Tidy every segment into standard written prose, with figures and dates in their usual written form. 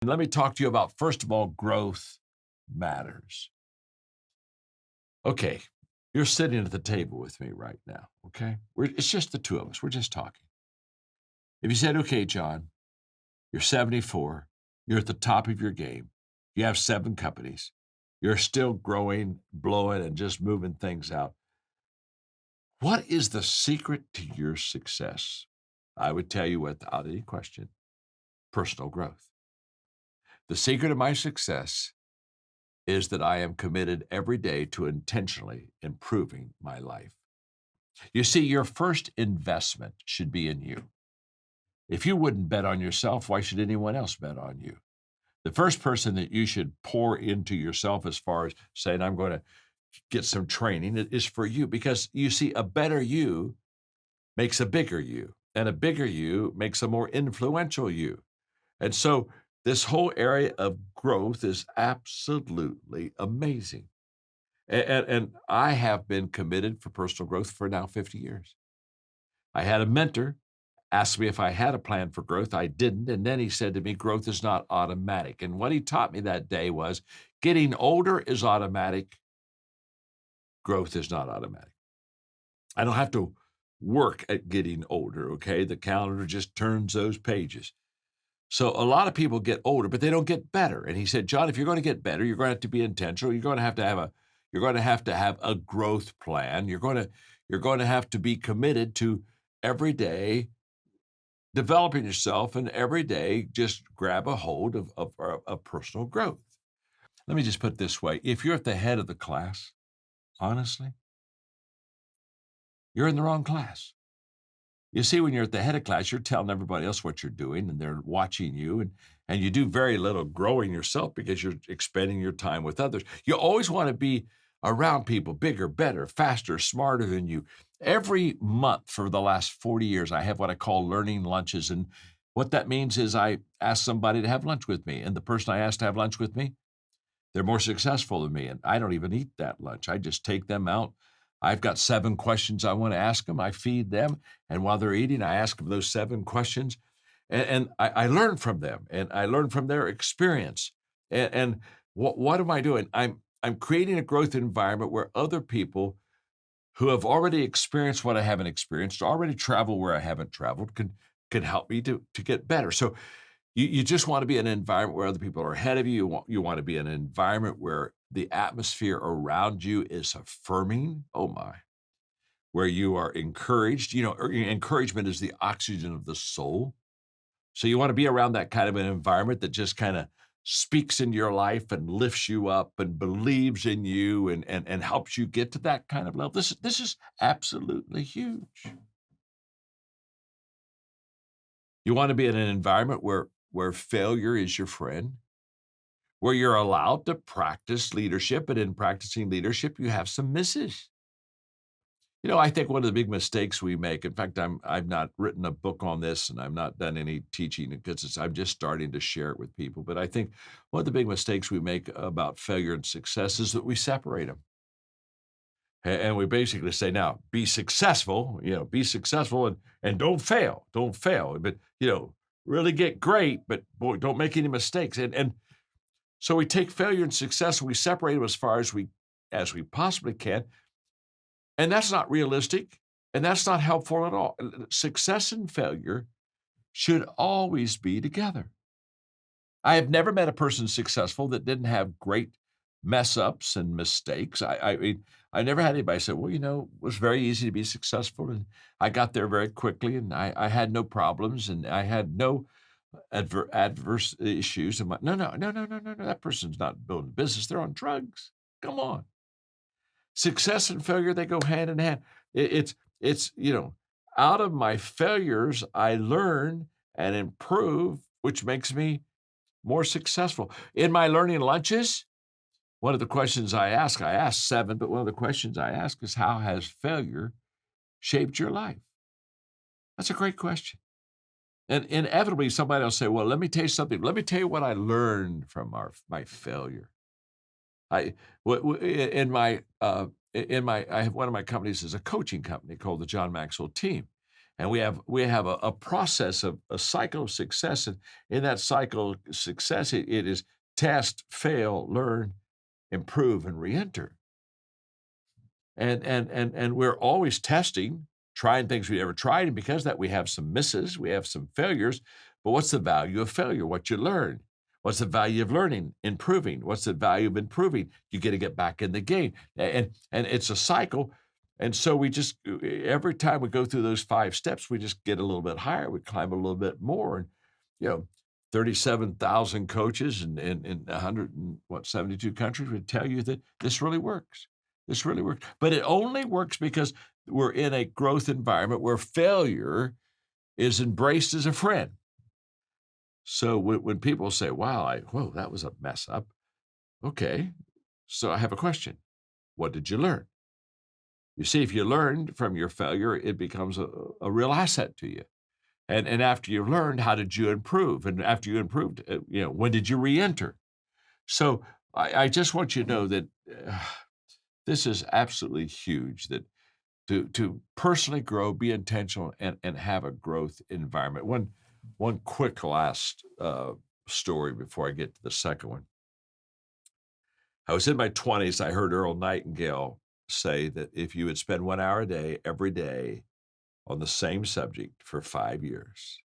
And let me talk to you about, first of all, growth matters. Okay, you're sitting at the table with me right now, okay? It's just the two of us. We're just talking. If you said, okay, John, you're 74, you're at the top of your game, you have 7 companies, you're still growing, blowing, and just moving things out. What is the secret to your success? I would tell you without any question, personal growth. The secret of my success is that I am committed every day to intentionally improving my life. You see, your first investment should be in you. If you wouldn't bet on yourself, why should anyone else bet on you? The first person that you should pour into yourself, as far as saying, I'm going to get some training, is for you. Because you see, a better you makes a bigger you, and a bigger you makes a more influential you. And so this whole area of growth is absolutely amazing. And I have been committed for personal growth for now 50 years. I had a mentor ask me if I had a plan for growth. I didn't. And then he said to me, growth is not automatic. And what he taught me that day was getting older is automatic. Growth is not automatic. I don't have to work at getting older, okay? The calendar just turns those pages. So a lot of people get older, but they don't get better. And he said, John, if you're going to get better, you're going to have to be intentional. You're going to have to have a growth plan. You're going to have to be committed to every day developing yourself, and every day just grab a hold of personal growth. Let me just put it this way. If you're at the head of the class, honestly, you're in the wrong class. You see, when you're at the head of class, you're telling everybody else what you're doing, and they're watching you, and you do very little growing yourself because you're expending your time with others. You always want to be around people bigger, better, faster, smarter than you. Every month for the last 40 years, I have what I call learning lunches. And what that means is I ask somebody to have lunch with me, and the person I ask to have lunch with me, they're more successful than me, and I don't even eat that lunch. I just take them out. I've got 7 questions I want to ask them. I feed them, and while they're eating, I ask them those 7 questions, and I learn from them, and I learn from their experience. And what am I doing? I'm creating a growth environment where other people who have already experienced what I haven't experienced, already traveled where I haven't traveled, can help me to get better. So you just want to be in an environment where other people are ahead of you. You want to be in an environment where the atmosphere around you is affirming. Oh my. Where you are encouraged. Encouragement is the oxygen of the soul. So you want to be around that kind of an environment that just kind of speaks into your life and lifts you up and believes in you and helps you get to that kind of level. This is absolutely huge. You want to be in an environment where failure is your friend, where you're allowed to practice leadership, and in practicing leadership, you have some misses. I think one of the big mistakes we make, in fact, I've not written a book on this, and I've not done any teaching because I'm just starting to share it with people. But I think one of the big mistakes we make about failure and success is that we separate them. And we basically say, now be successful and don't fail, but, really get great, but boy, don't make any mistakes. And so we take failure and success and we separate them as far as we possibly can. And that's not realistic, and that's not helpful at all. Success and failure should always be together. I have never met a person successful that didn't have great mess ups and mistakes. I mean, I never had anybody say, well, it was very easy to be successful, and I got there very quickly, and I had no problems, and I had no adverse issues. No, no, no, no, no, no, no. That person's not building a business. They're on drugs. Come on. Success and failure, they go hand in hand. It's out of my failures, I learn and improve, which makes me more successful. In my learning lunches, one of the questions I ask 7, but one of the questions I ask is, how has failure shaped your life? That's a great question. And inevitably, somebody will say, well, let me tell you something. Let me tell you what I learned from my failure. I in my I have one of my companies is a coaching company called the John Maxwell Team, And we have a process of a cycle of success. And in that cycle of success, it is test, fail, learn, improve, and reenter. And we're always testing, trying things we never tried. And because of that, we have some misses, we have some failures. But what's the value of failure? What you learn. What's the value of learning? Improving. What's the value of improving? You get to get back in the game. And it's a cycle. And so we just, every time we go through those 5 steps, we just get a little bit higher. We climb a little bit more. And, you know, 37,000 coaches in 172 countries would tell you that this really works. This really works. But it only works because we're in a growth environment where failure is embraced as a friend. So when people say, wow, whoa, that was a mess up. Okay. So I have a question. What did you learn? You see, if you learned from your failure, it becomes a real asset to you. And after you've learned, how did you improve? And after you improved, when did you re-enter? So I just want you to know that this is absolutely huge, that to personally grow, be intentional, and have a growth environment. One quick last story before I get to the second one. I was in my 20s. I heard Earl Nightingale say that if you would spend 1 hour a day, every day, on the same subject for 5 years,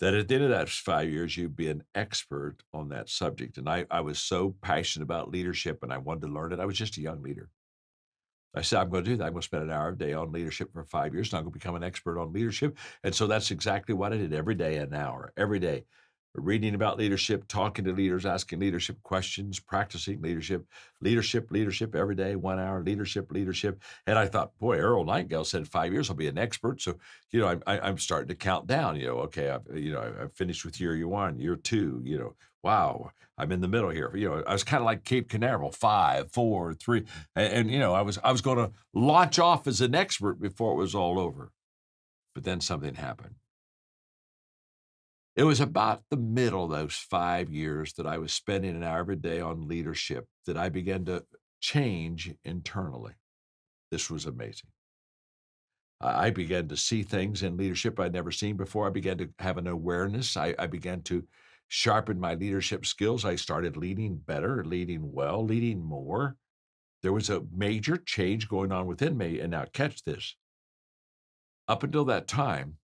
that at the end of that 5 years, you'd be an expert on that subject. And I was so passionate about leadership and I wanted to learn it. I was just a young leader. I said, I'm going to do that. I'm going to spend an hour a day on leadership for 5 years, and I'm going to become an expert on leadership. And so that's exactly what I did every day, an hour, every day. Reading about leadership, talking to leaders, asking leadership questions, practicing leadership every day, 1 hour, leadership. And I thought, boy, Earl Nightingale said 5 years I'll be an expert. So, I'm starting to count down, okay, I've finished with year 1, year 2, wow, I'm in the middle here. I was kind of like Cape Canaveral, 5, 4, 3. And I was going to launch off as an expert before it was all over. But then something happened. It was about the middle of those 5 years that I was spending an hour every day on leadership that I began to change internally. This was amazing. I began to see things in leadership I'd never seen before. I began to have an awareness. I began to sharpen my leadership skills. I started leading better, leading well, leading more. There was a major change going on within me. And now catch this. Up until that time,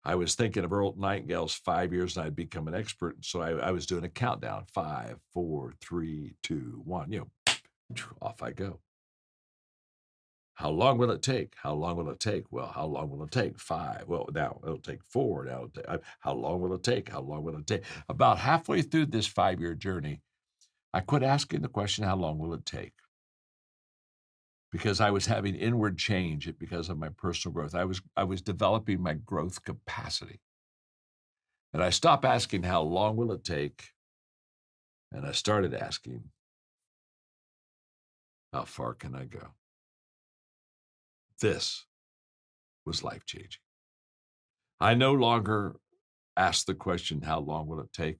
I was thinking of Earl Nightingale's 5 years and I'd become an expert. So I was doing a countdown, 5, 4, 3, 2, 1, off I go. How long will it take? How long will it take? Well, how long will it take? 5. Well, now it'll take 4. Now, how long will it take? How long will it take? About halfway through this 5-year journey, I quit asking the question, how long will it take? Because I was having inward change because of my personal growth. I was developing my growth capacity. And I stopped asking, how long will it take? And I started asking, how far can I go? This was life-changing. I no longer ask the question, how long will it take?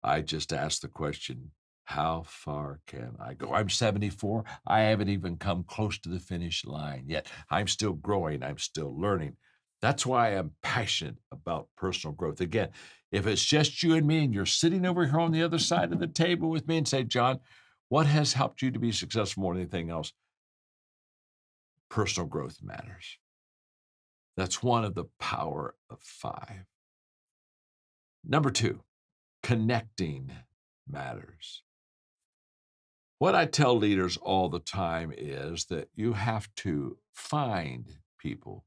I just ask the question, how far can I go? I'm 74. I haven't even come close to the finish line yet. I'm still growing. I'm still learning. That's why I'm passionate about personal growth. Again, if it's just you and me and you're sitting over here on the other side of the table with me and say, John, what has helped you to be successful more than anything else? Personal growth matters. That's one of the power of 5. Number 2, connecting matters. What I tell leaders all the time is that you have to find people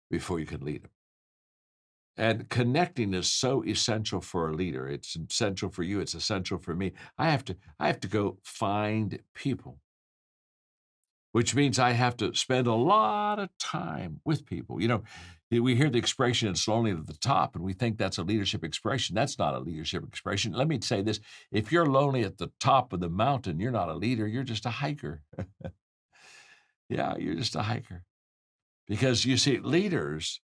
before you can lead them. And connecting is so essential for a leader. It's essential for you. It's essential for me. I have to go find people, which means I have to spend a lot of time with people. We hear the expression, it's lonely at the top, and we think that's a leadership expression. That's not a leadership expression. Let me say this. If you're lonely at the top of the mountain, you're not a leader. You're just a hiker. Yeah, you're just a hiker. Because you see, leaders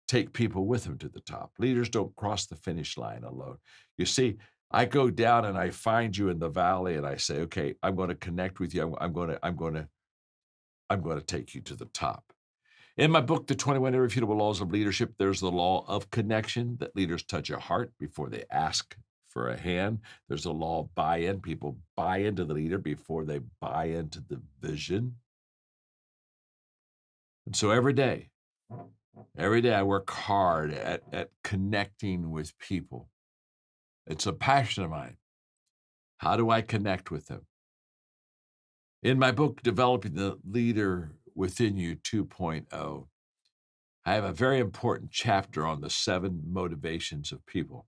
take people with them to the top. Leaders don't cross the finish line alone. You see, I go down and I find you in the valley and I say, okay, I'm going to connect with you. I'm going to take you to the top. In my book, The 21 Irrefutable Laws of Leadership, there's the law of connection, that leaders touch a heart before they ask for a hand. There's the law of buy-in. People buy into the leader before they buy into the vision. And so every day I work hard at connecting with people. It's a passion of mine. How do I connect with them? In my book, Developing the Leader Within You 2.0, I have a very important chapter on the 7 motivations of people.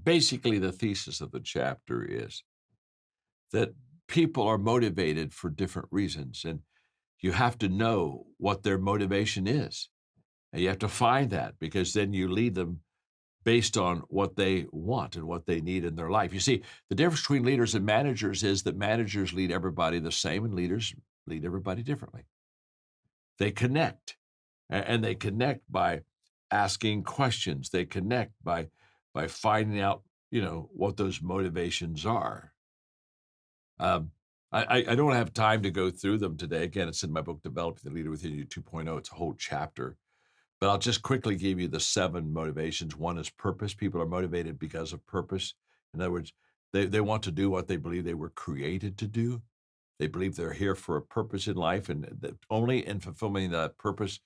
Basically, the thesis of the chapter is that people are motivated for different reasons, and you have to know what their motivation is. And you have to find that, because then you lead them based on what they want and what they need in their life. You see, the difference between leaders and managers is that managers lead everybody the same and leaders lead everybody differently. They connect, and they connect by asking questions. They connect by finding out, what those motivations are. Um, I don't have time to go through them today. Again, it's in my book, Developing the Leader Within You 2.0. It's a whole chapter. But I'll just quickly give you the 7 motivations. One is purpose. People are motivated because of purpose. In other words, they want to do what they believe they were created to do. They believe they're here for a purpose in life, and that only in fulfilling that purpose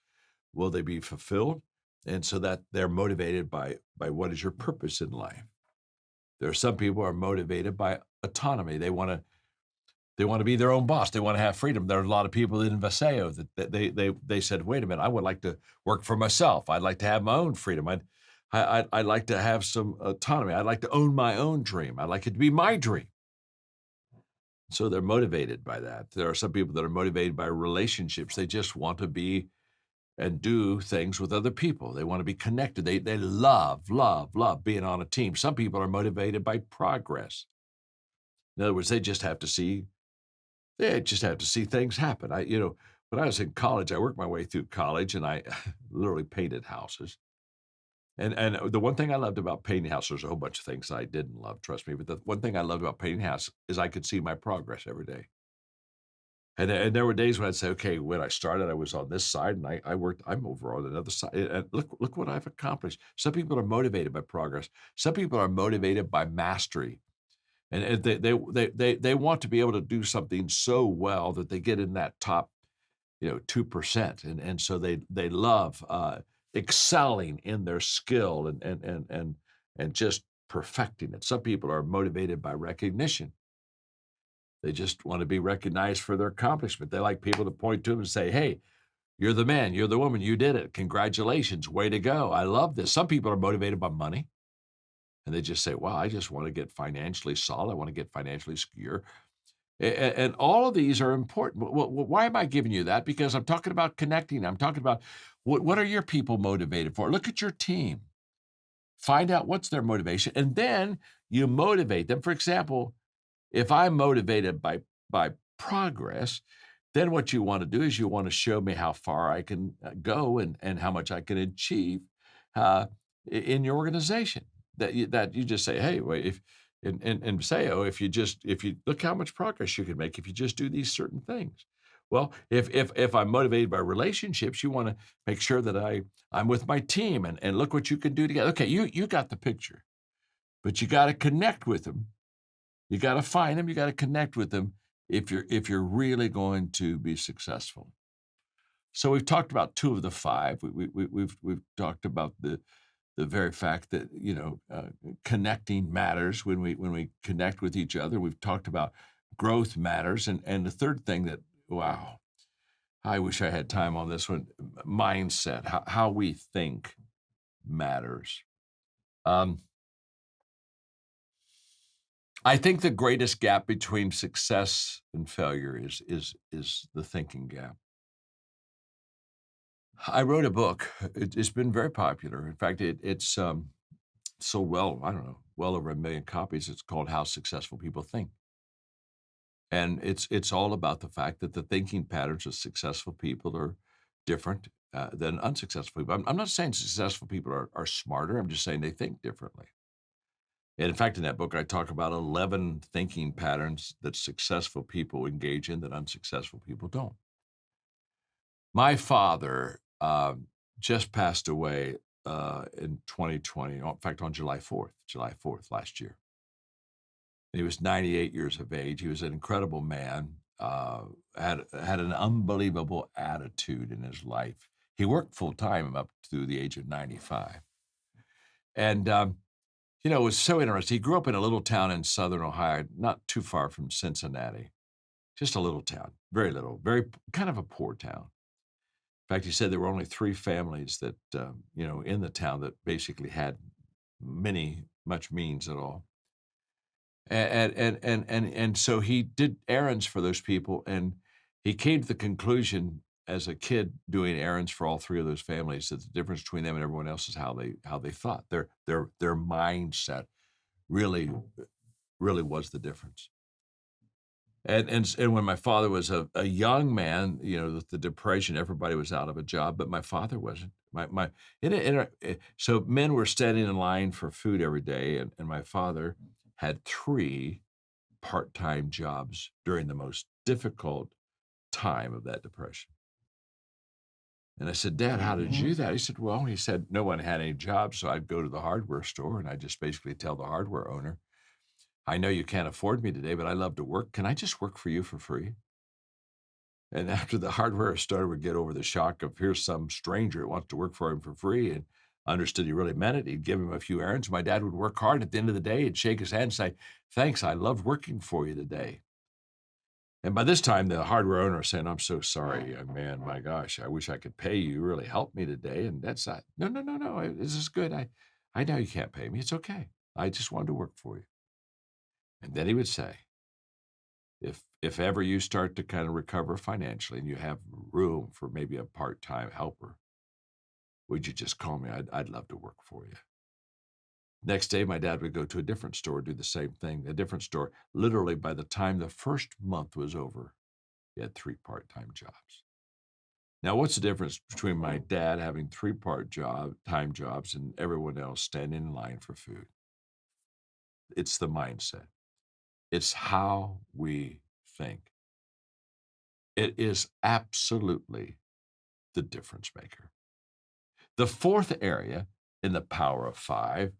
will they be fulfilled. And so that they're motivated by what is your purpose in life. There are some people who are motivated by autonomy. They want to be their own boss. They want to have freedom. There are a lot of people in Vaseo that they said, wait a minute, I would like to work for myself. I'd like to have my own freedom. I'd like to have some autonomy. I'd like to own my own dream. I'd like it to be my dream. So they're motivated by that. There are some people that are motivated by relationships. They just want to be and do things with other people. They want to be connected. They love being on a team. Some people are motivated by progress. In other words, they just have to see things happen. When I was in college, I worked my way through college, and I literally painted houses. And the one thing I loved about painting houses, there's a whole bunch of things I didn't love, trust me, but the one thing I loved about painting houses is I could see my progress every day. And there were days when I'd say, okay, when I started, I was on this side, and I'm over on another side. And look what I've accomplished. Some people are motivated by progress. Some people are motivated by mastery. And they want to be able to do something so well that they get in that top, 2%. And so they love excelling in their skill and just perfecting it. Some people are motivated by recognition. They just want to be recognized for their accomplishment. They like people to point to them and say, hey, you're the man, you're the woman, you did it. Congratulations, way to go. I love this. Some people are motivated by money. And they just say, wow, I just want to get financially solid. I want to get financially secure. And all of these are important. Why am I giving you that? Because I'm talking about connecting. I'm talking about what are your people motivated for? Look at your team. Find out what's their motivation. And then you motivate them. For example, if I'm motivated by progress, then what you want to do is you want to show me how far I can go and how much I can achieve in your organization. That you just say, hey, well, if say, oh, if you look how much progress you can make if you just do these certain things. Well, if I'm motivated by relationships, you want to make sure that I'm with my team and look what you can do together. Okay, you got the picture, but you got to connect with them. You got to find them. You got to connect with them if you're really going to be successful. So we've talked about 2 of the 5. We've talked about the very fact that connecting matters when we connect with each other. We've talked about growth matters, and the third thing that, wow, I wish I had time on this one, mindset, how we think matters. I think the greatest gap between success and failure is the thinking gap. I wrote a book. It's been very popular. In fact, it's sold well, I don't know, well over 1 million copies. It's called How Successful People Think. And it's all about the fact that the thinking patterns of successful people are different than unsuccessful people. I'm not saying successful people are smarter. I'm just saying they think differently. And in fact, in that book, I talk about 11 thinking patterns that successful people engage in that unsuccessful people don't. My father just passed away in 2020. In fact, on July 4th last year. He was 98 years of age. He was an incredible man, had an unbelievable attitude in his life. He worked full time up to the age of 95. And, it was so interesting. He grew up in a little town in southern Ohio, not too far from Cincinnati, just a little town, very little, very kind of a poor town. In fact, he said there were only 3 families that, in the town that basically had much means at all. And so he did errands for those people, and he came to the conclusion as a kid doing errands for all 3 of those families that the difference between them and everyone else is how they thought. Their mindset really really was the difference. And when my father was a young man, with the depression, everybody was out of a job, but my father wasn't. So men were standing in line for food every day, and my father had 3 part-time jobs during the most difficult time of that depression. And I said, "Dad, how did you do that?" He said, "Well," he said, "no one had any jobs, so I'd go to the hardware store, and I'd just basically tell the hardware owner, 'I know you can't afford me today, but I love to work. Can I just work for you for free?'" And after the hardware store would get over the shock of here's some stranger that wants to work for him for free and understood he really meant it, he'd give him a few errands. My dad would work hard. At the end of the day, he'd shake his hand and say, "Thanks, I loved working for you today." And by this time, the hardware owner is saying, "I'm so sorry, young man. My gosh, I wish I could pay you. You really helped me today." And that's not, "No, no, no, no. This is good. I know you can't pay me. It's okay. I just wanted to work for you." And then he would say, if ever you start to kind of recover financially and you have room for maybe a part-time helper, would you just call me? I'd love to work for you. Next day, my dad would go to a different store, do the same thing, a different store. Literally, by the time the first month was over, he had 3 part-time jobs. Now, what's the difference between my dad having 3 time jobs and everyone else standing in line for food? It's the mindset. It's how we think. It is absolutely the difference maker. The 4th area in the power of 5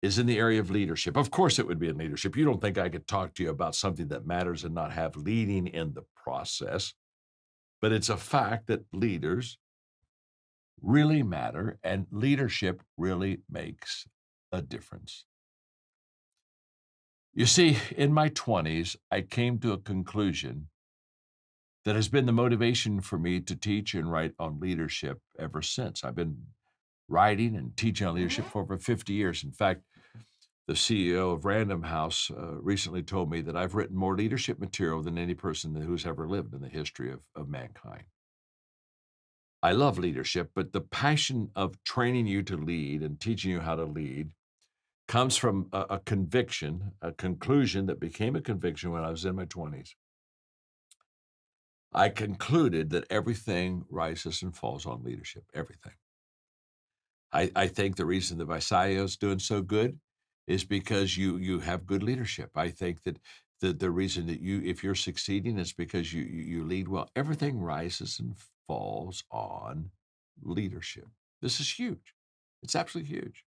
is in the area of leadership. Of course, it would be in leadership. You don't think I could talk to you about something that matters and not have leading in the process, but it's a fact that leaders really matter and leadership really makes a difference. You see, in my 20s, I came to a conclusion that has been the motivation for me to teach and write on leadership ever since. I've been writing and teaching on leadership for over 50 years. In fact, the CEO of Random House recently told me that I've written more leadership material than any person who's ever lived in the history of mankind. I love leadership, but the passion of training you to lead and teaching you how to lead comes from a conviction, a conclusion that became a conviction when I was in my 20s. I concluded that everything rises and falls on leadership, everything. I think the reason that Visalia is doing so good is because you have good leadership. I think that the reason that if you're succeeding is because you lead well. Everything rises and falls on leadership. This is huge. It's absolutely huge.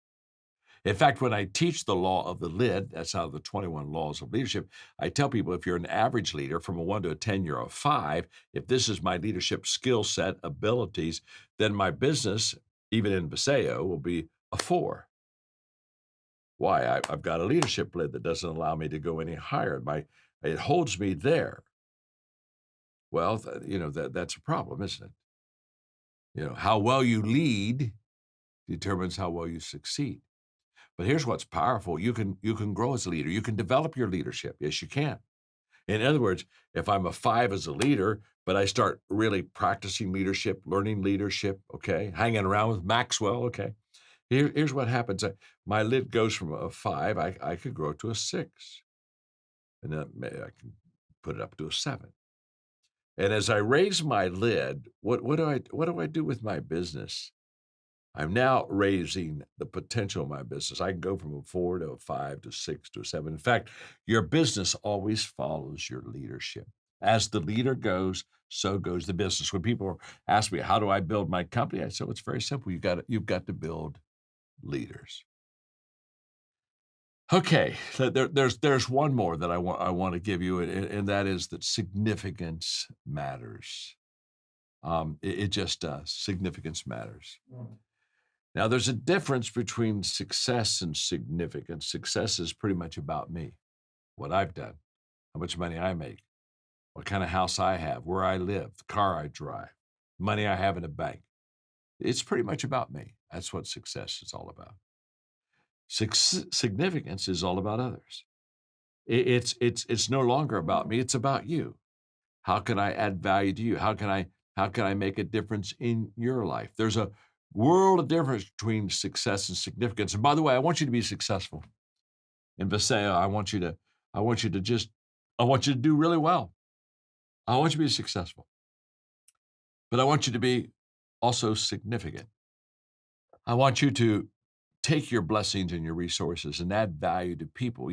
In fact, when I teach the law of the lid, that's out of the 21 laws of leadership, I tell people if you're an average leader from a 1 to a 10, you're a 5. If this is my leadership skill set, abilities, then my business, even in Paseo, will be a 4. Why? I've got a leadership lid that doesn't allow me to go any higher. It holds me there. Well, that's a problem, isn't it? How well you lead determines how well you succeed. But here's what's powerful. You can grow as a leader. You can develop your leadership. Yes, you can. In other words, if I'm a 5 as a leader, but I start really practicing leadership, learning leadership, okay, hanging around with Maxwell, okay, here's what happens. My lid goes from a 5, I could grow to a 6. And then maybe I can put it up to a 7. And as I raise my lid, what do I do with my business? I'm now raising the potential of my business. I can go from a 4 to a 5 to 6 to a 7. In fact, your business always follows your leadership. As the leader goes, so goes the business. When people ask me, how do I build my company? I say, well, it's very simple. You've got to build leaders. Okay, so there's one more that I want to give you, and that is that significance matters. It just does. Significance matters. Now, there's a difference between success and significance. Success is pretty much about me, what I've done, how much money I make, what kind of house I have, where I live, the car I drive, money I have in the bank. It's pretty much about me. That's what success is all about. Significance is all about others. It's no longer about me. It's about you. How can I add value to you? How can I make a difference in your life? There's a world of difference between success and significance. And by the way, I want you to be successful. In Viseo, I want you to do really well. I want you to be successful. But I want you to be also significant. I want you to take your blessings and your resources and add value to people.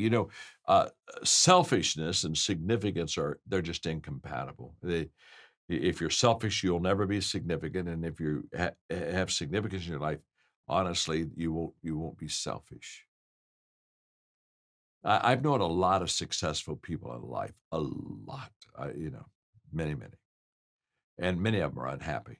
Selfishness and significance they're just incompatible. If you're selfish, you'll never be significant. And if you have significance in your life, honestly, you won't be selfish. I've known a lot of successful people in life, a lot, many, and many of them are unhappy.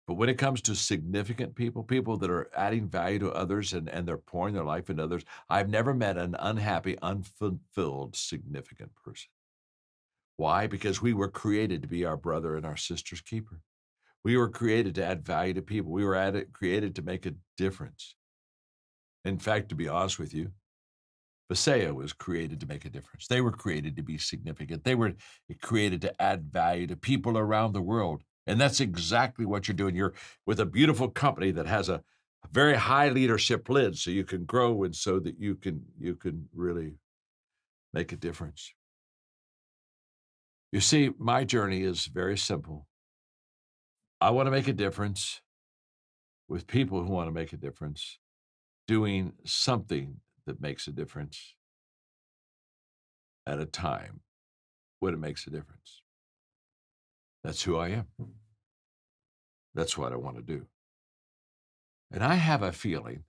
But when it comes to significant people that are adding value to others and they're pouring their life into others, I've never met an unhappy, unfulfilled, significant person. Why? Because we were created to be our brother and our sister's keeper. We were created to add value to people. We were created to make a difference. In fact, to be honest with you, Viseo was created to make a difference. They were created to be significant. They were created to add value to people around the world. And that's exactly what you're doing. You're with a beautiful company that has a very high leadership lid so you can grow and so that you can really make a difference. You see, my journey is very simple. I want to make a difference with people who want to make a difference, doing something that makes a difference at a time when it makes a difference. That's who I am. That's what I want to do. And I have a feeling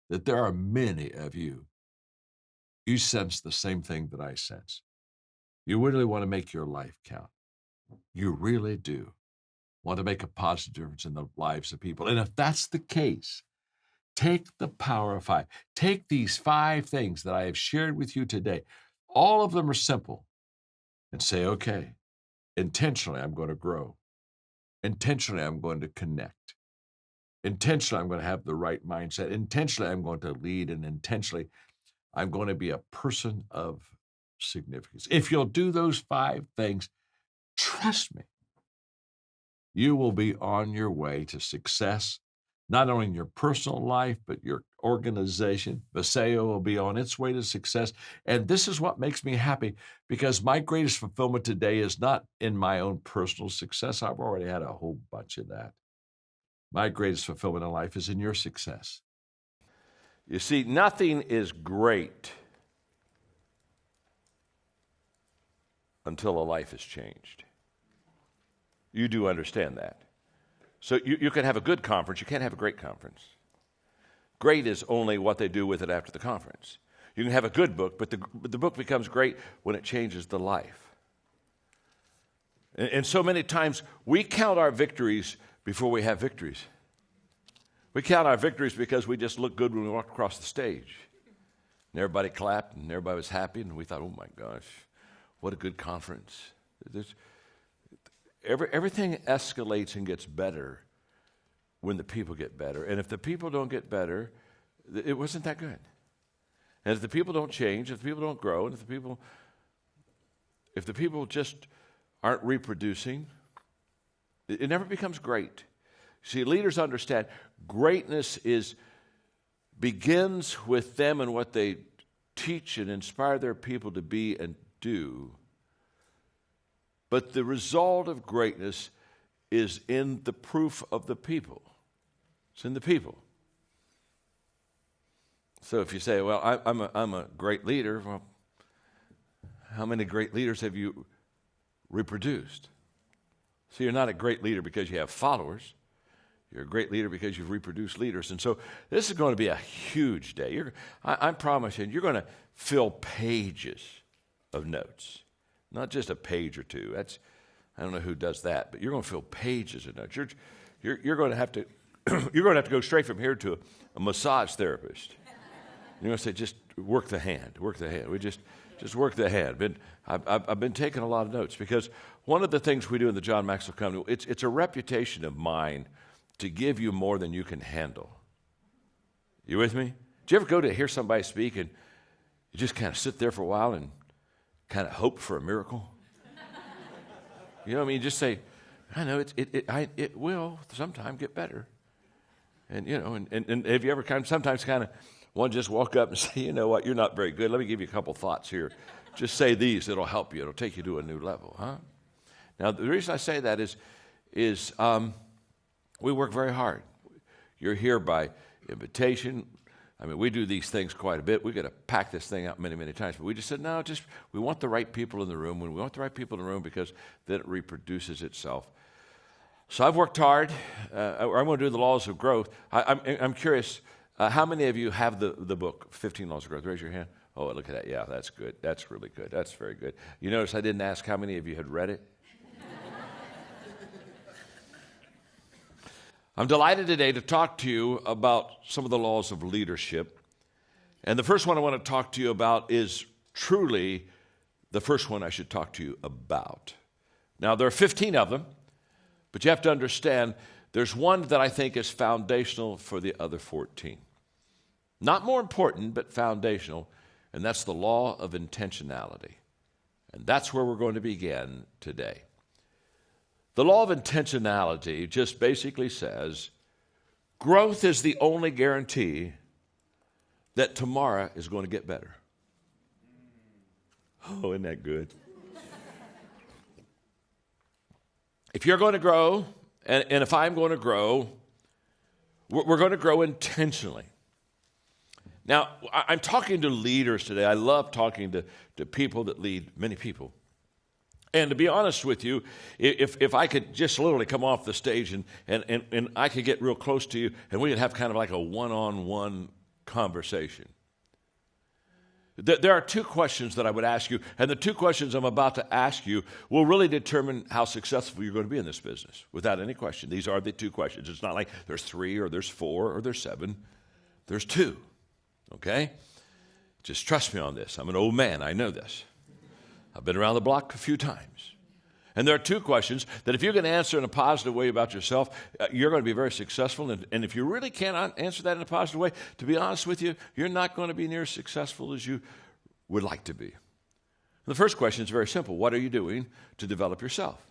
that there are many of you sense the same thing that I sense. You really want to make your life count. You really do want to make a positive difference in the lives of people. And if that's the case, take the power of 5. Take these 5 things that I have shared with you today. All of them are simple. And say, okay, intentionally, I'm going to grow. Intentionally, I'm going to connect. Intentionally, I'm going to have the right mindset. Intentionally, I'm going to lead. And intentionally, I'm going to be a person of significance. If you'll do those 5 things, trust me, you will be on your way to success, not only in your personal life, but your organization. Viseo will be on its way to success. And this is what makes me happy, because my greatest fulfillment today is not in my own personal success. I've already had a whole bunch of that. My greatest fulfillment in life is in your success. You see, nothing is great until a life is changed. You do understand that. So you can have a good conference. You can't have a great conference. Great is only what they do with it after the conference. You can have a good book, but the book becomes great when it changes the life. And so many times we count our victories before we have victories. We count our victories because we just looked good when we walked across the stage. And everybody clapped and everybody was happy, and we thought, oh my gosh, what a good conference. Everything escalates and gets better when the people get better. And if the people don't get better, it wasn't that good. And if the people don't change, if the people don't grow, and if the people just aren't reproducing, it never becomes great. See, leaders understand greatness begins with them and what they teach and inspire their people to be and do. But the result of greatness is in the proof of the people. It's in the people. So if you say, well, I'm a great leader, well, How many great leaders have you reproduced? So you're not a great leader because you have followers. You're a great leader because you've reproduced leaders. And so this is going to be a huge day. I'm promising you're going to fill pages of notes, not just a page or two. I don't know who does that, but you're going to fill pages of notes. You're going to have to you're going to have to go straight from here to a massage therapist. You're going to say, just work the hand, work the hand. We just work the hand. I've been taking a lot of notes because one of the things we do in the John Maxwell Company, it's a reputation of mine to give you more than you can handle. You with me? Do you ever go to hear somebody speak and you just kind of sit there for a while and kind of hope for a miracle? You know what I mean? Just say, I know it will sometime get better. And you know, and have you ever sometimes one just walk up and say, you know what, you're not very good. Let me give you a couple thoughts here. Just say these, it'll help you. It'll take you to a new level, huh? Now, the reason I say that is we work very hard. You're here by invitation. I mean, we do these things quite a bit. We got to pack this thing out many, many times. But we just said, no, we want the right people in the room. We want the right people in the room because then it reproduces itself. So I've worked hard. I'm going to do the laws of growth. I'm curious, how many of you have the book, 15 Laws of Growth? Raise your hand. Oh, look at that. Yeah, that's good. That's really good. That's very good. You notice I didn't ask how many of you had read it? I'm delighted today to talk to you about some of the laws of leadership. And the first one I want to talk to you about is truly the first one I should talk to you about. Now, there are 15 of them. But you have to understand, there's one that I think is foundational for the other 14. Not more important, but foundational, and that's the law of intentionality. And that's where we're going to begin today. The law of intentionality just basically says, growth is the only guarantee that tomorrow is going to get better. Oh, isn't that good? If you're going to grow, and if I'm going to grow, we're going to grow intentionally. Now, I'm talking to leaders today. I love talking to people that lead many people. And to be honest with you, if I could just literally come off the stage and I could get real close to you and we could have kind of like a one-on-one conversation. There are two questions that I would ask you, and the two questions I'm about to ask you will really determine how successful you're going to be in this business, without any question. These are the two questions. It's not like there's 3 or there's 4 or there's 7. There's 2, okay? Just trust me on this. I'm an old man. I know this. I've been around the block a few times. And there are 2 questions that if you can answer in a positive way about yourself, you're going to be very successful. And if you really can't answer that in a positive way, to be honest with you, you're not going to be near as successful as you would like to be. The first question is very simple. What are you doing to develop yourself?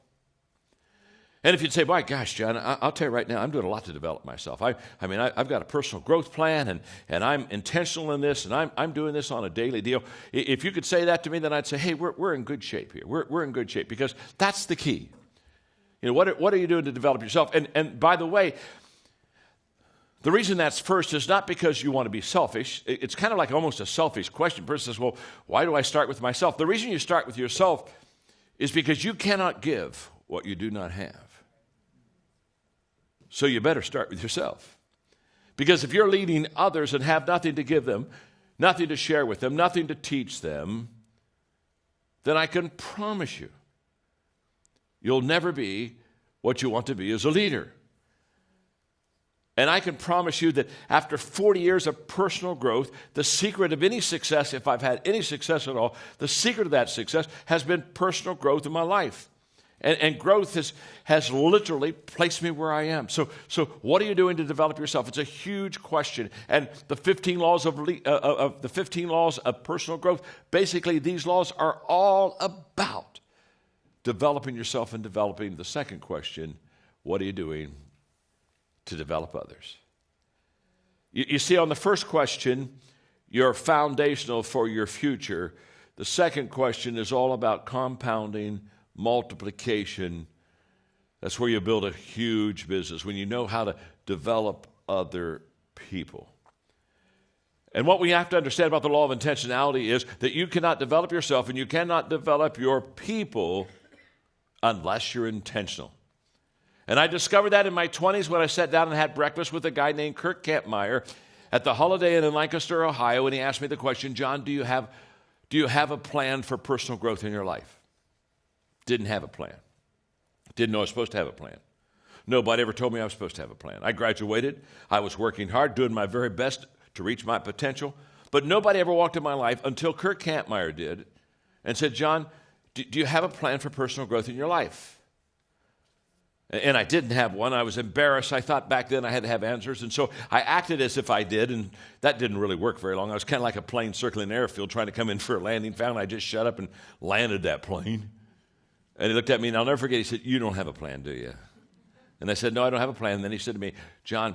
And if you'd say, my gosh, John, I'll tell you right now, I'm doing a lot to develop myself. I've got a personal growth plan, and I'm intentional in this, and I'm doing this on a daily deal. If you could say that to me, then I'd say, hey, we're in good shape here. We're in good shape, because that's the key. You know, what are you doing to develop yourself? And by the way, the reason that's first is not because you want to be selfish. It's kind of like almost a selfish question. The person says, well, why do I start with myself? The reason you start with yourself is because you cannot give what you do not have. So you better start with yourself. Because if you're leading others and have nothing to give them, nothing to share with them, nothing to teach them, then I can promise you, you'll never be what you want to be as a leader. And I can promise you that after 40 years of personal growth, the secret of any success, if I've had any success at all, the secret of that success has been personal growth in my life. And growth has literally placed me where I am. So what are you doing to develop yourself? It's a huge question. And the 15 laws the 15 laws of personal growth, basically these laws are all about developing yourself and developing the second question, what are you doing to develop others? You see, on the first question, you're foundational for your future. The second question is all about compounding, multiplication. That's where you build a huge business, when you know how to develop other people. And what we have to understand about the law of intentionality is that you cannot develop yourself and you cannot develop your people unless you're intentional. And I discovered that in my 20s when I sat down and had breakfast with a guy named Kirk Campmeyer at the Holiday Inn in Lancaster, Ohio, and he asked me the question, John, do you have a plan for personal growth in your life? Didn't have a plan. Didn't know I was supposed to have a plan. Nobody ever told me I was supposed to have a plan. I graduated. I was working hard, doing my very best to reach my potential, but nobody ever walked in my life until Kirk Campmeyer did and said, John, do you have a plan for personal growth in your life? And I didn't have one. I was embarrassed. I thought back then I had to have answers, and so I acted as if I did, and that didn't really work very long. I was kind of like a plane circling an airfield trying to come in for a landing. Found I just shut up and landed that plane. And he looked at me, and I'll never forget, he said, you don't have a plan, do you? And I said, no, I don't have a plan. And then he said to me, John,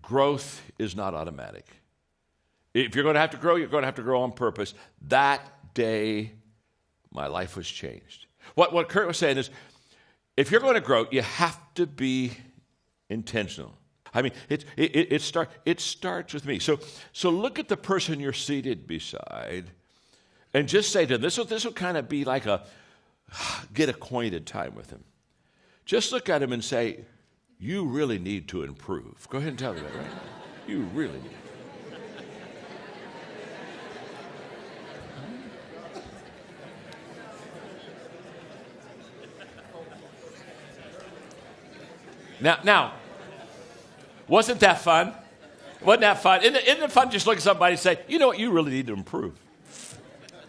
growth is not automatic. If you're going to have to grow, you're going to have to grow on purpose. That day, my life was changed. What Kurt was saying is, if you're going to grow, you have to be intentional. I mean, it starts with me. So look at the person you're seated beside and just say to them, this will kind of be like a get acquainted time with him. Just look at him and say, you really need to improve. Go ahead and tell me that, right? You really need. Now, wasn't that fun? Wasn't that fun? Isn't it fun just look at somebody and say, you know what, you really need to improve?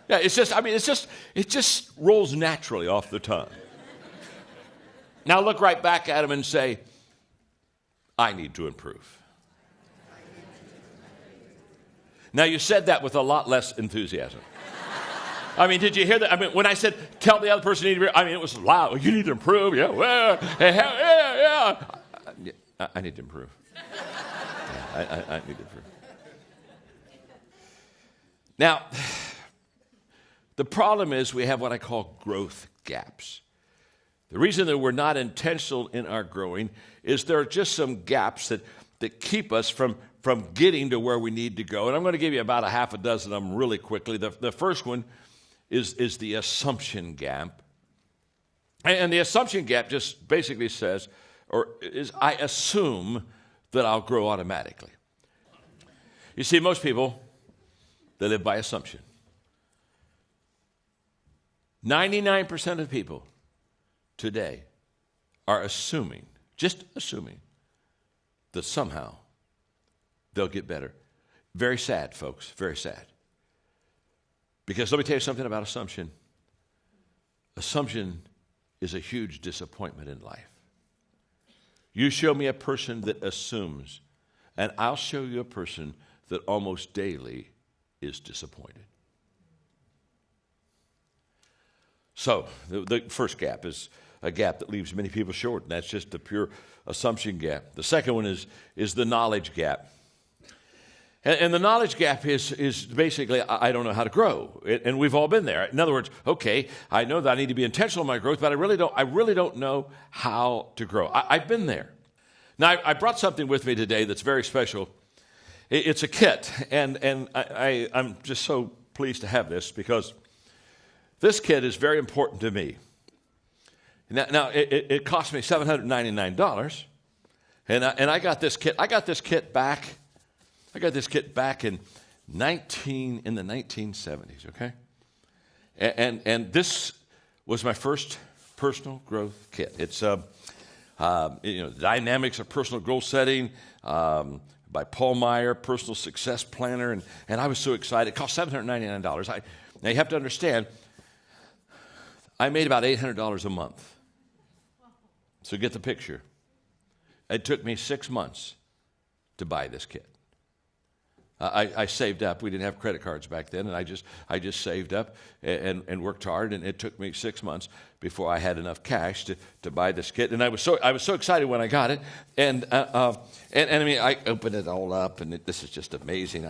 Yeah, it just rolls naturally off the tongue. Now look right back at him and say, I need to improve. Now you said that with a lot less enthusiasm. I mean, did you hear that? I mean, when I said, tell the other person you need to improve, I mean, it was loud. You need to improve. Yeah, well, yeah. I need to improve. Yeah, I need to improve. Now, the problem is we have what I call growth gaps. The reason that we're not intentional in our growing is there are just some gaps that keep us from getting to where we need to go. And I'm going to give you about a half a dozen of them really quickly. The first one is the assumption gap. And the assumption gap just basically says, I assume that I'll grow automatically. You see, most people, they live by assumption. 99% of people today are just assuming, that somehow they'll get better. Very sad, folks, very sad. Because let me tell you something about assumption. Assumption is a huge disappointment in life. You show me a person that assumes, and I'll show you a person that almost daily is disappointed. So, the first gap is a gap that leaves many people short, and that's just the pure assumption gap. The second one is the knowledge gap. And the knowledge gap is basically, I don't know how to grow. And we've all been there. In other words, okay, I know that I need to be intentional in my growth, but I really don't know how to grow. I've been there. Now, I brought something with me today that's very special. It's a kit, and I'm just so pleased to have this because this kit is very important to me. Now it cost me $799, and I got this kit. I got this kit back in the 1970s. Okay, and this was my first personal growth kit. It's Dynamics of Personal Goal Setting by Paul Meyer, Personal Success Planner, and I was so excited. It cost $799. Now you have to understand, I made about $800 a month. So get the picture. It took me 6 months to buy this kit. I saved up. We didn't have credit cards back then, and I just saved up and worked hard. And it took me 6 months before I had enough cash to buy this kit. And I was so excited when I got it. And I mean, I opened it all up, and this is just amazing.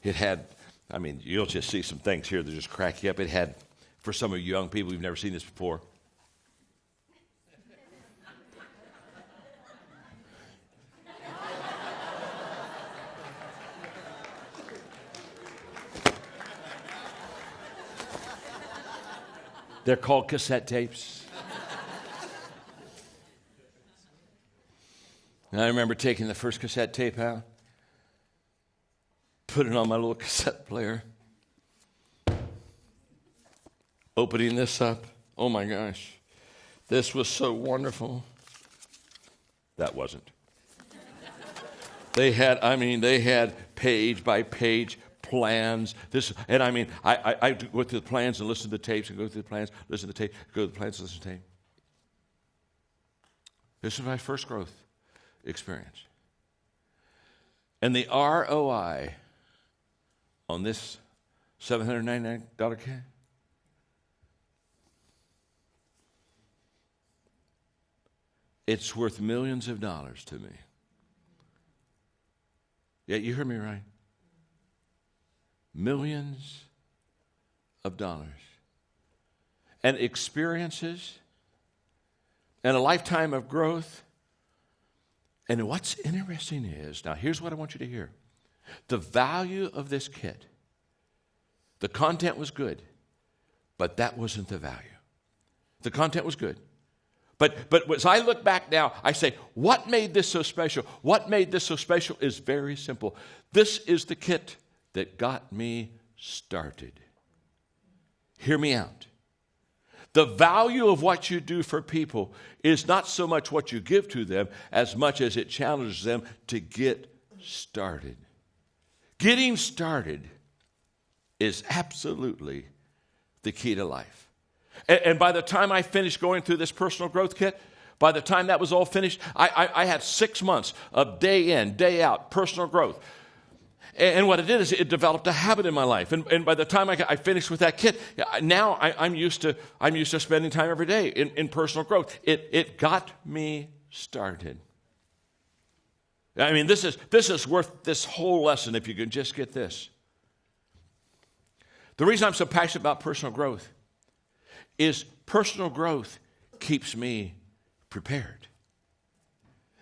You'll just see some things here that just crack you up. It had, for some of you young people who've never seen this before, They're called cassette tapes. And I remember taking the first cassette tape out, putting it on my little cassette player, opening this up. Oh my gosh, this was so wonderful. That wasn't. They had page by page plans. I go through the plans and listen to the tapes and go through the plans, listen to the tape, go to the plans, listen to the tape. This was my first growth experience. And the ROI on this $799 kit, it's worth millions of dollars to me. Yeah, you heard me right. Millions of dollars. And experiences and a lifetime of growth. And what's interesting is, now here's what I want you to hear. The value of this kit, the content was good, but that wasn't the value. The content was good. But as I look back now, I say, what made this so special? What made this so special is very simple. This is the kit that got me started. Hear me out. The value of what you do for people is not so much what you give to them as much as it challenges them to get started. Getting started is absolutely the key to life. And by the time I finished going through this personal growth kit, by the time that was all finished, I had 6 months of day in, day out personal growth. And what it did is it developed a habit in my life. And by the time I finished with that kit, now I'm used to spending time every day in personal growth. It got me started. I mean, this is worth this whole lesson if you can just get this. The reason I'm so passionate about personal growth is personal growth keeps me prepared.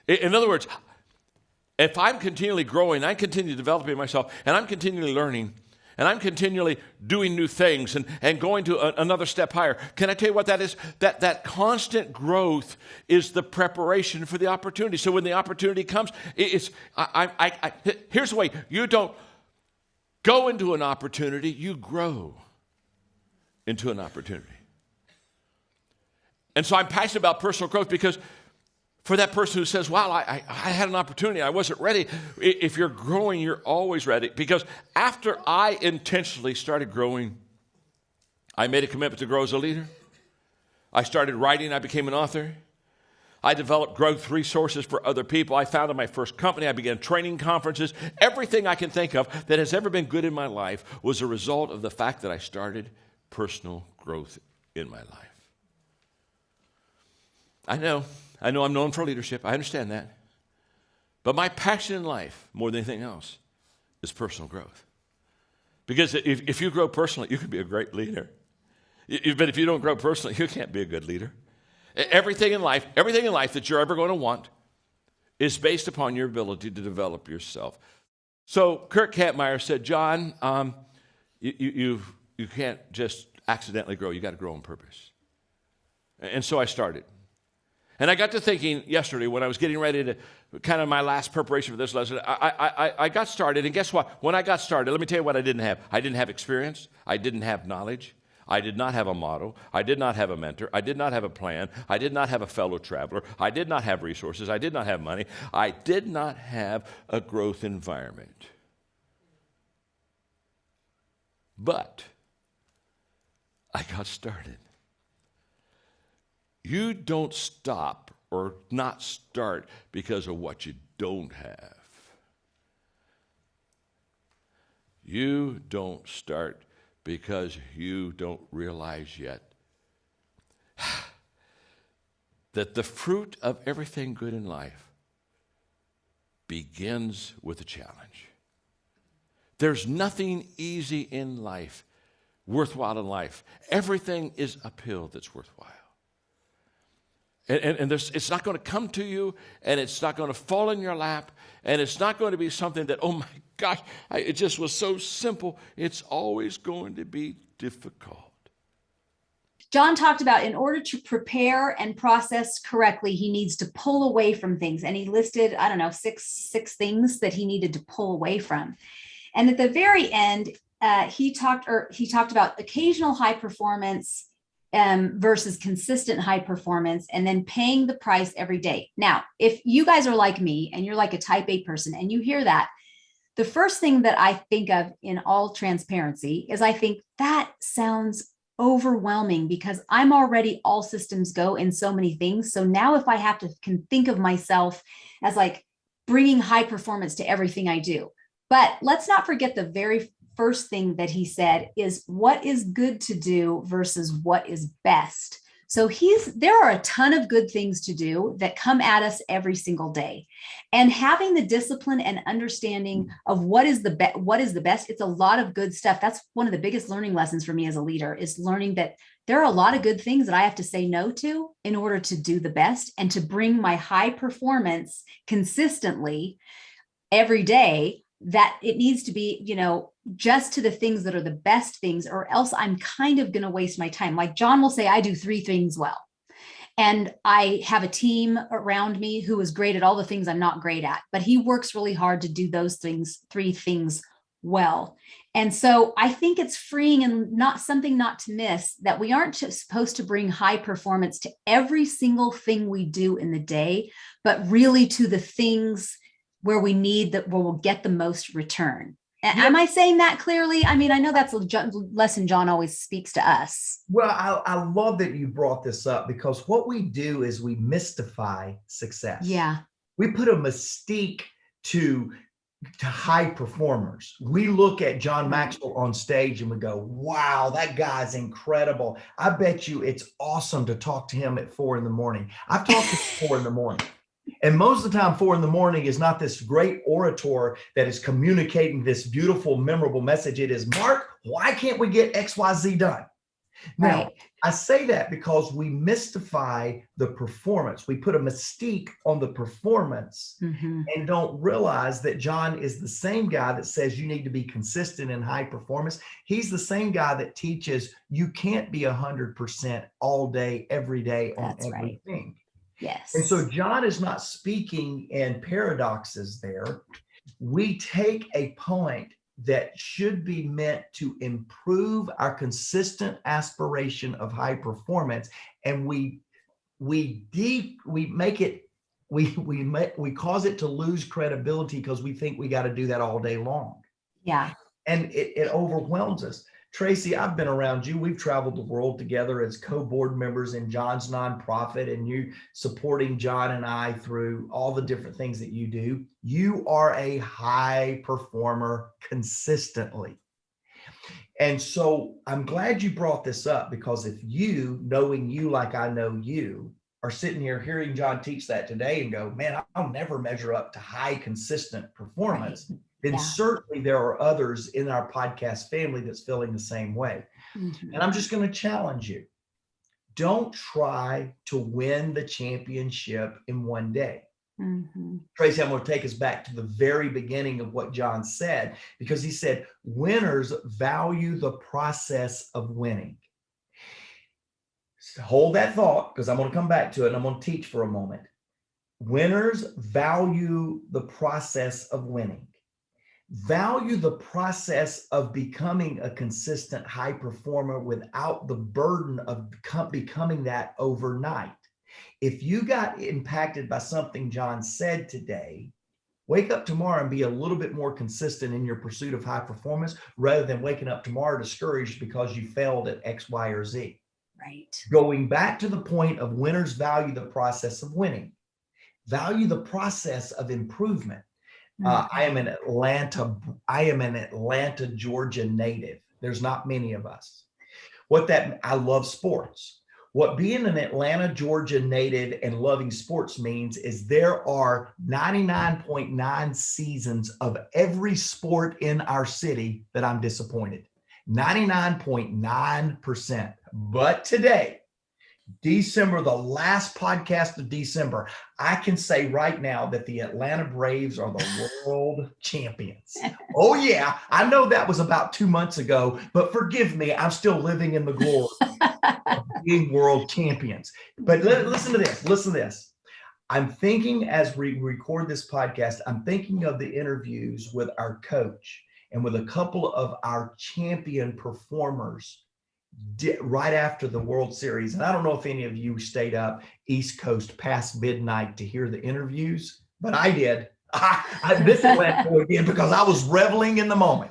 In other words, if I'm continually growing, I continue developing myself, and I'm continually learning, and I'm continually doing new things and going to another step higher, can I tell you what that is? That constant growth is the preparation for the opportunity. So when the opportunity comes, here's the way. You don't go into an opportunity, you grow into an opportunity. And so I'm passionate about personal growth because for that person who says, wow, I had an opportunity, I wasn't ready. If you're growing, you're always ready. Because after I intentionally started growing, I made a commitment to grow as a leader. I started writing, I became an author. I developed growth resources for other people. I founded my first company. I began training conferences. Everything I can think of that has ever been good in my life was a result of the fact that I started personal growth in my life. I know I'm known for leadership. I understand that. But my passion in life, more than anything else, is personal growth. Because if you grow personally, you can be a great leader. But if you don't grow personally, you can't be a good leader. Everything in life that you're ever going to want is based upon your ability to develop yourself. So Kurt Kampmeyer said, John, you can't just accidentally grow. You got to grow on purpose. And so I started. And I got to thinking yesterday when I was getting ready to, kind of my last preparation for this lesson, I got started, and guess what? When I got started, let me tell you what I didn't have. I didn't have experience. I didn't have knowledge. I did not have a model. I did not have a mentor. I did not have a plan. I did not have a fellow traveler. I did not have resources. I did not have money. I did not have a growth environment. But I got started. You don't stop or not start because of what you don't have. You don't start because you don't realize yet that the fruit of everything good in life begins with a challenge. There's nothing easy in life, worthwhile in life. Everything is uphill that's worthwhile. And it's not going to come to you, and it's not going to fall in your lap, and it's not going to be something that, oh my gosh, it just was so simple. It's always going to be difficult. John talked about in order to prepare and process correctly, he needs to pull away from things. And he listed, I don't know, six things that he needed to pull away from. And at the very end, he talked about occasional high performance versus consistent high performance, and then paying the price every day. Now, if you guys are like me and you're like a type A person and you hear that, the first thing that I think of in all transparency is I think that sounds overwhelming because I'm already all systems go in so many things. So now if I have to can think of myself as like bringing high performance to everything I do. But let's not forget the very first thing that he said is what is good to do versus what is best. So there are a ton of good things to do that come at us every single day. And having the discipline and understanding of what is the best, it's a lot of good stuff. That's one of the biggest learning lessons for me as a leader is learning that there are a lot of good things that I have to say no to in order to do the best and to bring my high performance consistently every day, that it needs to be, just to the things that are the best things, or else I'm kind of going to waste my time. Like John will say, I do 3 things well. And I have a team around me who is great at all the things I'm not great at, but he works really hard to do those 3 things well. And so I think it's freeing and not to miss that we aren't just supposed to bring high performance to every single thing we do in the day, but really to the things where we need that, where we'll get the most return. Am I saying that clearly? I mean, I know that's a lesson John always speaks to us. Well, I love that you brought this up because what we do is we mystify success. Yeah. We put a mystique to high performers. We look at John Maxwell on stage and we go, wow, that guy's incredible. I bet you it's awesome to talk to him at 4 a.m. I've talked to him 4 a.m. And most of the time, 4 a.m. is not this great orator that is communicating this beautiful, memorable message. It is, Mark, why can't we get XYZ done? Now, right. I say that because we mystify the performance. We put a mystique on the performance and don't realize that John is the same guy that says you need to be consistent in high performance. He's the same guy that teaches you can't be 100% all day, every day on everything. Right. Yes. And so John is not speaking in paradoxes there. We take a point that should be meant to improve our consistent aspiration of high performance, and we cause it to lose credibility because we think we got to do that all day long. Yeah. And it overwhelms us. Tracy, I've been around you. We've traveled the world together as co-board members in John's nonprofit, and you supporting John and I through all the different things that you do. You are a high performer consistently. And so I'm glad you brought this up, because if you, knowing you like I know you, are sitting here hearing John teach that today and go, man, I'll never measure up to high consistent performance. Right. Then certainly there are others in our podcast family that's feeling the same way. And I'm just going to challenge you. Don't try to win the championship in one day. Tracy, I'm going to take us back to the very beginning of what John said, because he said, winners value the process of winning. So hold that thought, because I'm going to come back to it and I'm going to teach for a moment. Winners value the process of winning. Value the process of becoming a consistent high performer without the burden of becoming that overnight. If you got impacted by something John said today, wake up tomorrow and be a little bit more consistent in your pursuit of high performance, rather than waking up tomorrow discouraged because you failed at X, Y, or Z. Right. Going back to the point of winners value the process of winning. Value the process of improvement. I am an Atlanta, Georgia native. There's not many of us. I love sports. What being an Atlanta, Georgia native and loving sports means is there are 99.9 seasons of every sport in our city that I'm disappointed. 99.9%. But today, December, the last podcast of December, I can say right now that the Atlanta Braves are the world champions. Oh, yeah. I know that was about 2 months ago, but forgive me, I'm still living in the glory of being world champions. But listen to this. Listen to this. I'm thinking as we record this podcast, I'm thinking of the interviews with our coach and with a couple of our champion performers right after the World Series. And I don't know if any of you stayed up East Coast past midnight to hear the interviews, but I did. I missed that again because I was reveling in the moment.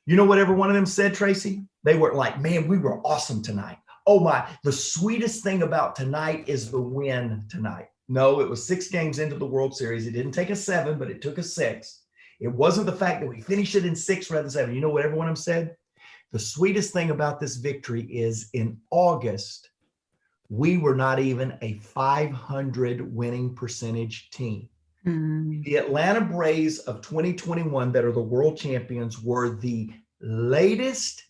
You know what every one of them said, Tracy? They were like, man, we were awesome tonight. Oh my, the sweetest thing about tonight is the win tonight. No, it was 6 games into the World Series. It didn't take us 7, but it took us 6. It wasn't the fact that we finished it in 6 rather than 7. You know what every one of them said? The sweetest thing about this victory is in August, we were not even a 500 winning percentage team. Mm. The Atlanta Braves of 2021 that are the world champions were the latest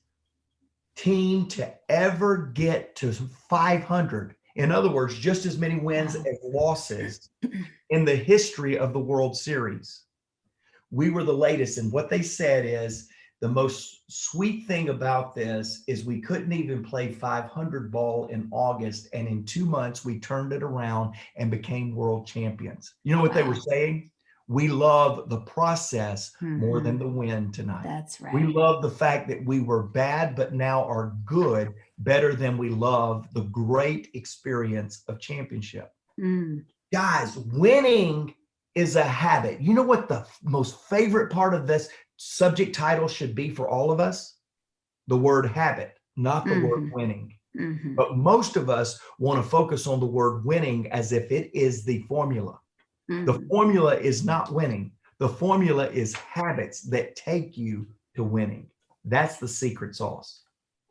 team to ever get to 500. In other words, just as many wins as losses in the history of the World Series. We were the latest. And what they said is, the most sweet thing about this is we couldn't even play 500 ball in August. And in 2 months, we turned it around and became world champions. You know what they were saying? We love the process more than the win tonight. That's right. We love the fact that we were bad, but now are good, better than we love the great experience of championship. Guys, winning is a habit. You know what the most favorite part of this subject title should be for all of us? The word habit, not the word winning. But most of us want to focus on the word winning as if it is the formula. The formula is not winning. The formula is habits that take you to winning. That's the secret sauce.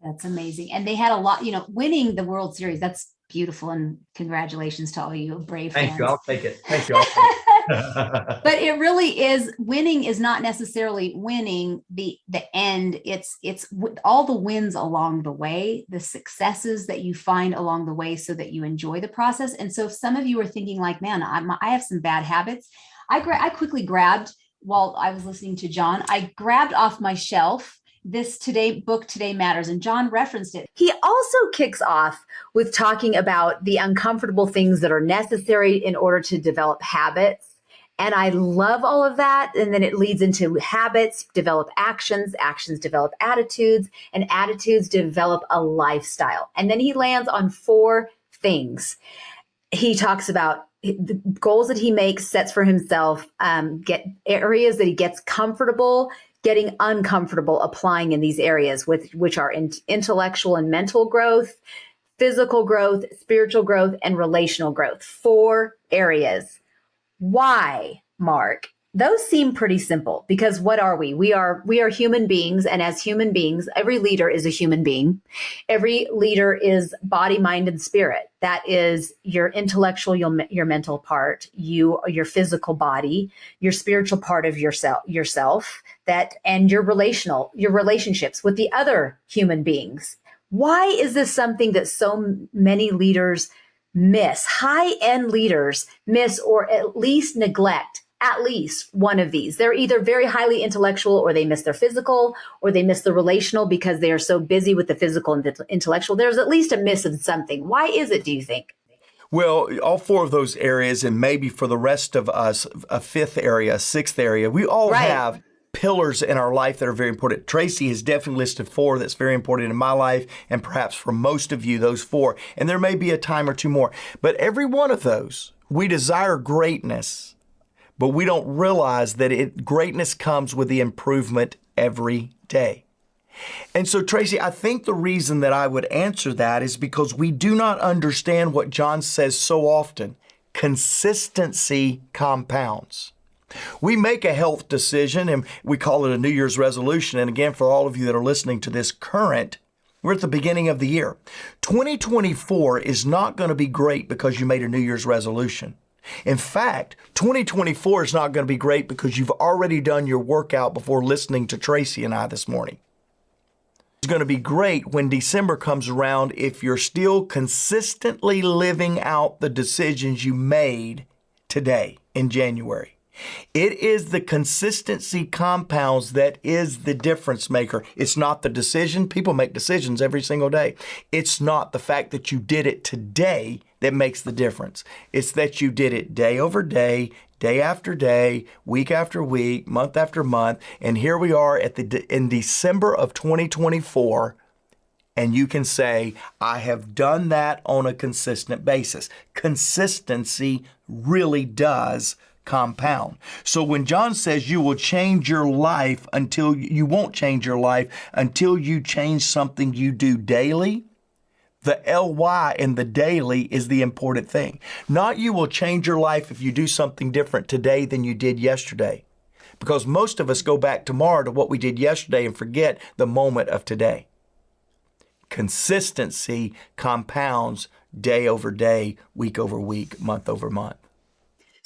That's amazing. And they had a lot, winning the World Series. That's beautiful. And congratulations to all you Brave fans. Thank you. I'll take it. Thank you. But it really is, winning is not necessarily winning the end. It's all the wins along the way, the successes that you find along the way so that you enjoy the process. And so if some of you are thinking like, man, I have some bad habits. I quickly grabbed, while I was listening to John, I grabbed off my shelf this book, Today Matters, and John referenced it. He also kicks off with talking about the uncomfortable things that are necessary in order to develop habits. And I love all of that. And then it leads into habits, develop actions, actions develop attitudes, and attitudes develop a lifestyle. And then he lands on 4 things. He talks about the goals that he sets for himself, get areas that he gets comfortable, getting uncomfortable applying in these areas, which are intellectual and mental growth, physical growth, spiritual growth, and relational growth. 4 areas. Why, Mark? Those seem pretty simple because what are we? We are human beings. And as human beings, every leader is a human being. Every leader is body, mind, and spirit. That is your intellectual, your mental part, your physical body, your spiritual part of yourself, and your relationships with the other human beings. Why is this something that so many leaders miss? High-end leaders miss, or at least neglect at least one of these. They're either very highly intellectual, or they miss their physical, or they miss the relational because they are so busy with the physical and the intellectual. There's at least a miss of something. Why is it, do you think? Well, all 4 of those areas, and maybe for the rest of us, a 5th area, 6th area, we all have pillars in our life that are very important. Tracy has definitely listed 4 that's very important in my life, and perhaps for most of you, those 4. And there may be a time or 2 more. But every one of those, we desire greatness, but we don't realize that greatness comes with the improvement every day. And so, Tracy, I think the reason that I would answer that is because we do not understand what John says so often. Consistency compounds. We make a health decision and we call it a New Year's resolution. And again, for all of you that are listening to this current, we're at the beginning of the year. 2024 is not going to be great because you made a New Year's resolution. In fact, 2024 is not going to be great because you've already done your workout before listening to Tracy and I this morning. It's going to be great when December comes around if you're still consistently living out the decisions you made today in January. It is the consistency compounds that is the difference maker. It's not the decision. People make decisions every single day. It's not the fact that you did it today that makes the difference. It's that you did it day over day, day after day, week after week, month after month. And here we are in December of 2024. And you can say, I have done that on a consistent basis. Consistency really does compound. So when John says you will change your life until you won't change your life until you change something you do daily, the LY in the daily is the important thing. Not you will change your life if you do something different today than you did yesterday. Because most of us go back tomorrow to what we did yesterday and forget the moment of today. Consistency compounds day over day, week over week, month over month.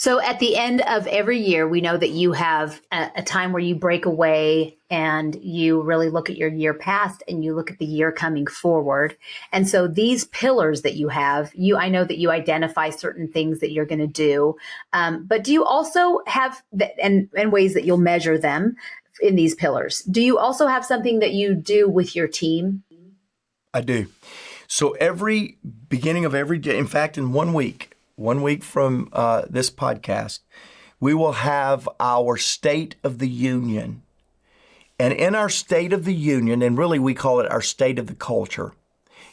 So at the end of every year, we know that you have a time where you break away and you really look at your year past and you look at the year coming forward. And so these pillars that you have, I know that you identify certain things that you're going to do, but do you also have, and ways that you'll measure them in these pillars, do you also have something that you do with your team? I do. So every beginning of every day, in fact, in 1 week from this podcast, we will have our State of the Union. And in our State of the Union, and really we call it our State of the Culture,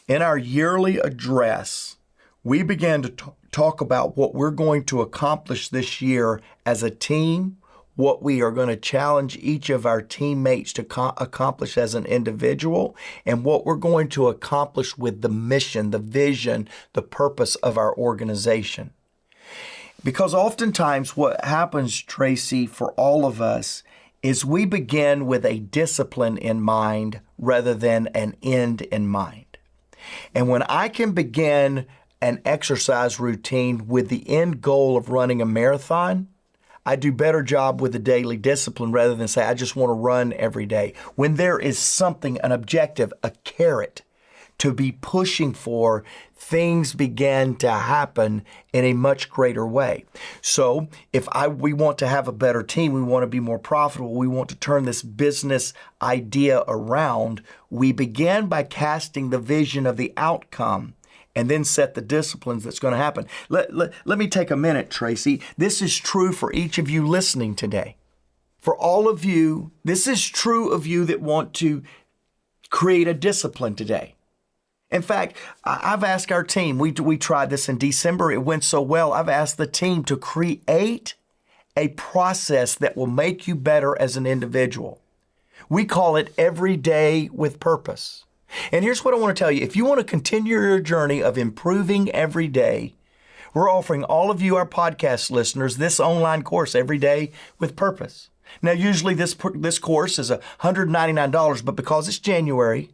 in our yearly address, we began to talk about what we're going to accomplish this year as a team, what we are going to challenge each of our teammates to accomplish as an individual, and what we're going to accomplish with the mission, the vision, the purpose of our organization. Because oftentimes what happens, Tracy, for all of us, is we begin with a discipline in mind rather than an end in mind. And when I can begin an exercise routine with the end goal of running a marathon, I do better job with the daily discipline rather than say, I just want to run every day. When there is something, an objective, a carrot to be pushing for, things begin to happen in a much greater way. So if we want to have a better team, we want to be more profitable, we want to turn this business idea around, we begin by casting the vision of the outcome and then set the disciplines that's going to happen. Let me take a minute, Tracy. This is true for each of you listening today. For all of you, this is true of you that want to create a discipline today. In fact, I've asked our team, we tried this in December, it went so well, I've asked the team to create a process that will make you better as an individual. We call it Every Day with Purpose. And here's what I want to tell you. If you want to continue your journey of improving every day, we're offering all of you, our podcast listeners, this online course, Every Day with Purpose. Now, usually this course is $199, but because it's January,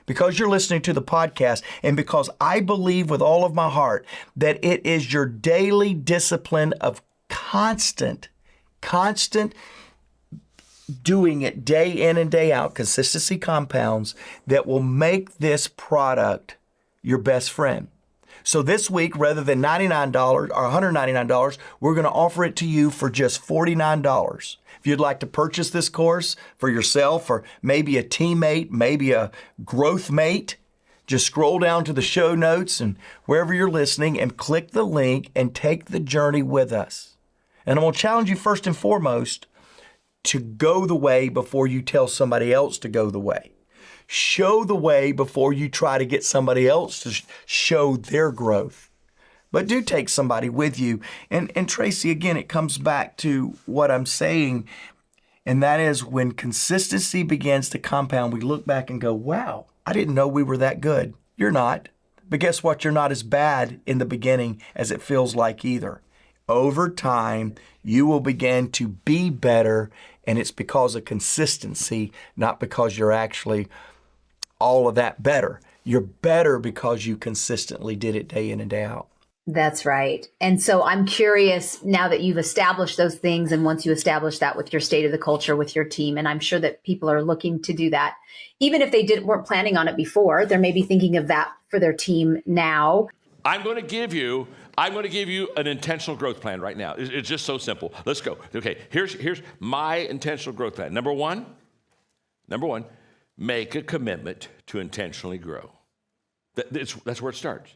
because you're listening to the podcast, and because I believe with all of my heart that it is your daily discipline of constant doing it day in and day out, consistency compounds, that will make this product your best friend. So this week, rather than $99 or $199, we're going to offer it to you for just $49. If you'd like to purchase this course for yourself or maybe a teammate, maybe a growth mate, just scroll down to the show notes and wherever you're listening and click the link and take the journey with us. And I'm going to challenge you first and foremost to go the way before you tell somebody else to go the way. Show the way before you try to get somebody else to show their growth. But do take somebody with you. And Tracy, again, it comes back to what I'm saying, and that is when consistency begins to compound, we look back and go, wow, I didn't know we were that good. You're not. But guess what? You're not as bad in the beginning as it feels like either. Over time, you will begin to be better, and it's because of consistency, not because you're actually all of that better. You're better because you consistently did it day in and day out. That's right. And so I'm curious now that you've established those things, and once you establish that with your state of the culture with your team, and I'm sure that people are looking to do that, even if they weren't planning on it before, they're maybe thinking of that for their team now. I'm going to give you an intentional growth plan right now. It's just so simple. Let's go. Okay, here's my intentional growth plan. Number one, make a commitment to intentionally grow. That's where it starts.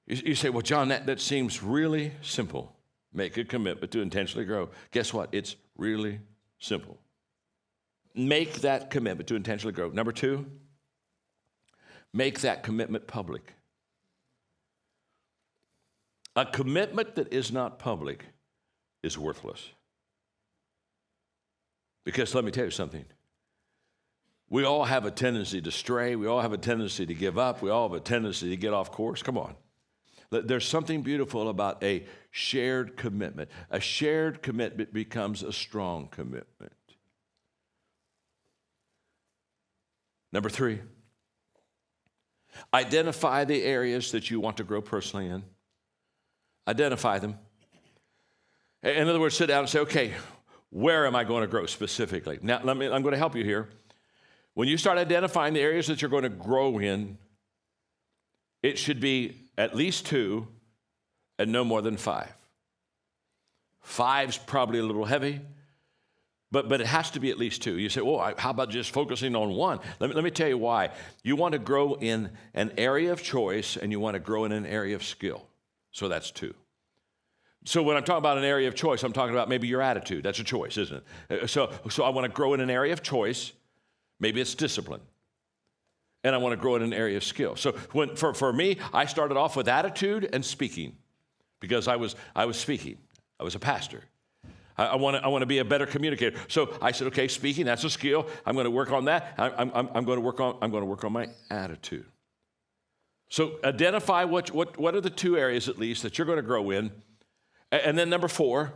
You say, well, John, that seems really simple. Make a commitment to intentionally grow. Guess what? It's really simple. Make that commitment to intentionally grow. Number two, make that commitment public. A commitment that is not public is worthless. Because let me tell you something. We all have a tendency to stray. We all have a tendency to give up. We all have a tendency to get off course. Come on. There's something beautiful about a shared commitment. A shared commitment becomes a strong commitment. Number three, identify the areas that you want to grow personally in. Identify them. In other words, sit down and say, okay, where am I going to grow specifically? Now, I'm going to help you here. When you start identifying the areas that you're going to grow in, it should be at least 2 and no more than 5. 5's probably a little heavy, but it has to be at least 2. You say, well, how about just focusing on 1? Let me tell you why. You want to grow in an area of choice, and you want to grow in an area of skill. So that's 2. So when I'm talking about an area of choice, I'm talking about maybe your attitude. That's a choice, isn't it? So I want to grow in an area of choice. Maybe it's discipline. And I want to grow in an area of skill. So for me, I started off with attitude and speaking, because I was speaking. I was a pastor. I want to be a better communicator. So I said, okay, speaking, that's a skill. I'm going to work on that. I'm going to work on my attitude. So identify what are the 2 areas at least that you're going to grow in. And then number 4,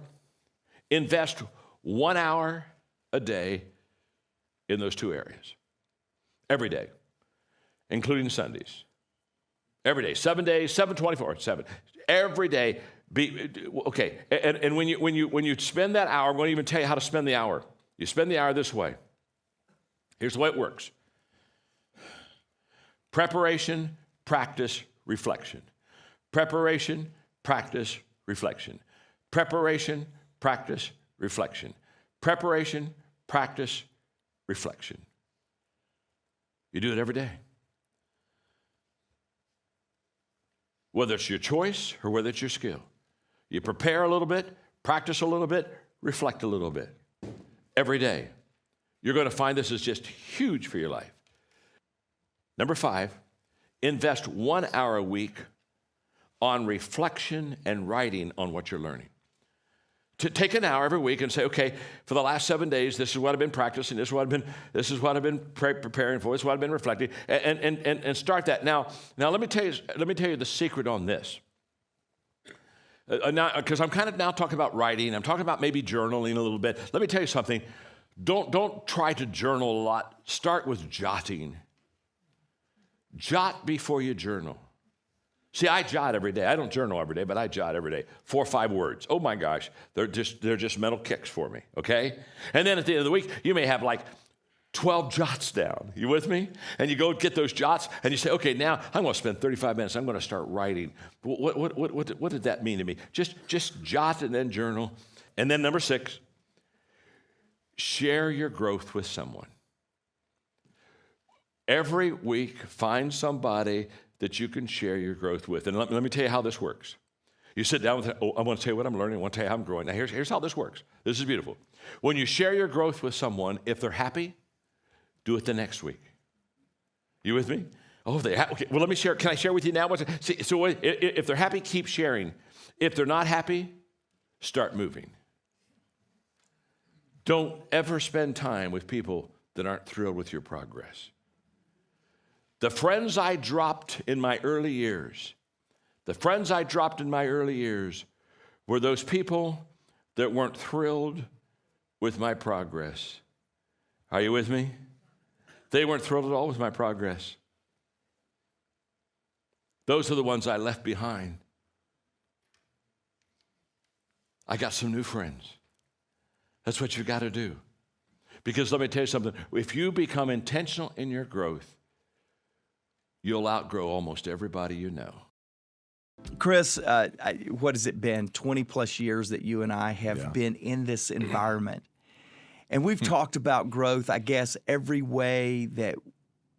invest 1 hour a day in those 2 areas. Every day, including Sundays. Every day, 7 days, 7. Every day. Okay. And when you spend that hour, I'm going to even tell you how to spend the hour. You spend the hour this way. Here's the way it works. Preparation, practice, reflection. Preparation, practice, reflection. Preparation, practice, reflection. Preparation, practice, reflection. You do it every day. Whether it's your choice or whether it's your skill. You prepare a little bit, practice a little bit, reflect a little bit. Every day. You're going to find this is just huge for your life. Number 5, invest 1 hour a week on reflection and writing on what you're learning. To take an hour every week and say, okay, for the last 7 days, this is what I've been practicing, this is what I've been preparing for, this is what I've been reflecting, and start that. Now let me tell you the secret on this. Now, because I'm kind of now talking about writing, I'm talking about maybe journaling a little bit. Let me tell you something. Don't try to journal a lot. Start with jotting. Jot before you journal. See, I jot every day. I don't journal every day, but I jot every day. 4 or 5 words. Oh my gosh, they're just mental kicks for me, okay? And then at the end of the week, you may have like 12 jots down. You with me? And you go get those jots, and you say, okay, now I'm going to spend 35 minutes. I'm going to start writing. What did that mean to me? Just jot and then journal. And then number 6, share your growth with someone. Every week, find somebody that you can share your growth with. And let me tell you how this works. You sit down with, I want to tell you what I'm learning. I want to tell you how I'm growing. Now, here's how this works. This is beautiful. When you share your growth with someone, if they're happy, do it the next week. You with me? Oh, okay. Well, let me share. Can I share with you now? See, so if they're happy, keep sharing. If they're not happy, start moving. Don't ever spend time with people that aren't thrilled with your progress. The friends I dropped in my early years were those people that weren't thrilled with my progress. Are you with me? They weren't thrilled at all with my progress. Those are the ones I left behind. I got some new friends. That's what you got to do. Because let me tell you something. If you become intentional in your growth, you'll outgrow almost everybody you know. Chris, what has it been? 20 plus years that you and I have been in this environment. And we've talked about growth, I guess, every way that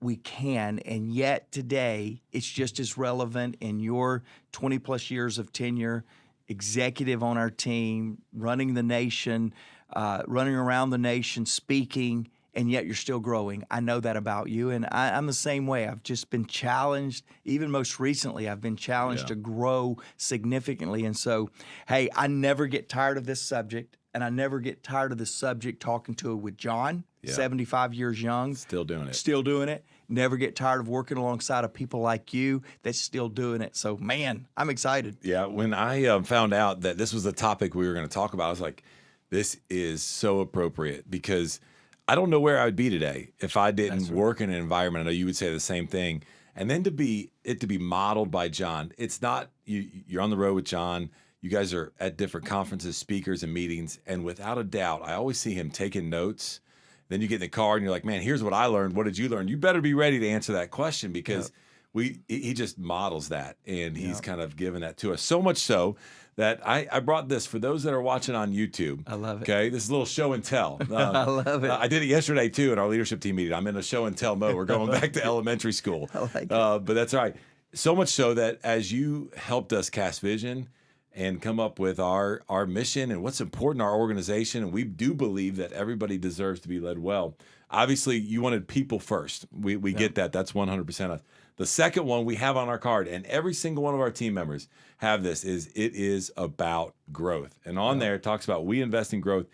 we can. And yet today, it's just as relevant in your 20 plus years of tenure, executive on our team, running the nation, running around the nation, speaking, and yet you're still growing. I know that about you, and I'm the same way. I've just been challenged. Even most recently, I've been challenged to grow significantly. And so, hey, I never get tired of this subject, and I never get tired of this subject talking to it with John, 75 years young. Still doing it. Still doing it. Never get tired of working alongside of people like you that's still doing it. So, man, I'm excited. Yeah, when I found out that this was the topic we were going to talk about, I was like, this is so appropriate because I don't know where I would be today if I didn't work in an environment. I know you would say the same thing. And then to be modeled by John, it's not you're on the road with John. You guys are at different conferences, speakers, and meetings. And without a doubt, I always see him taking notes. Then you get in the car and you're like, man, here's what I learned. What did you learn? You better be ready to answer that question because he just models that. And he's kind of given that to us. So much so that I brought this for those that are watching on YouTube. I love it. Okay, this is a little show and tell. I love it. I did it yesterday too in our leadership team meeting. I'm in a show and tell mode. We're going back to elementary school. I like it. But that's all right. So much so that as you helped us cast vision and come up with our mission and what's important in our organization, and we do believe that everybody deserves to be led well. Obviously, you wanted people first. We get that. That's 100% us. The second one we have on our card, and every single one of our team members have this, is it is about growth. And on there, it talks about we invest in growth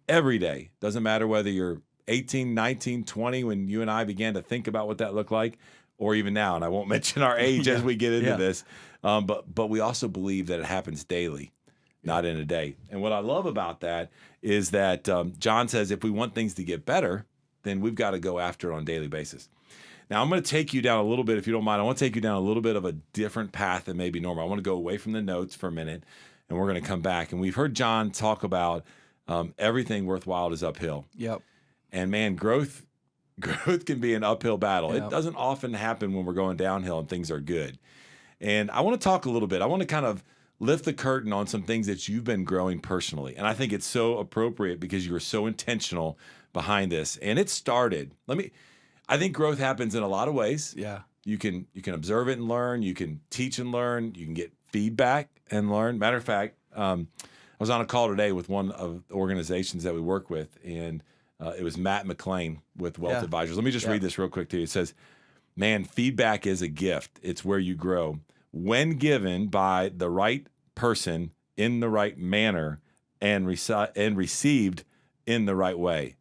every day. Doesn't matter whether you're 18, 19, 20, when you and I began to think about what that looked like, or even now. And I won't mention our age as we get into this. But we also believe that it happens daily, not in a day. And what I love about that is that John says if we want things to get better, then we've got to go after it on a daily basis. Now, I'm going to take you down a little bit, if you don't mind. I want to take you down a little bit of a different path than maybe normal. I want to go away from the notes for a minute, and we're going to come back. And we've heard John talk about everything worthwhile is uphill. Yep. And, man, growth can be an uphill battle. It doesn't often happen when we're going downhill and things are good. And I want to talk a little bit. I want to kind of lift the curtain on some things that you've been growing personally. And I think it's so appropriate because you were so intentional behind this. And it started, I think growth happens in a lot of ways. Yeah. You can observe it and learn. You can teach and learn. You can get feedback and learn. Matter of fact, I was on a call today with one of the organizations that we work with, and it was Matt McLean with Wealth Advisors. Let me just read this real quick to you. It says, man, feedback is a gift. It's where you grow. When given by the right person in the right manner and received in the right way.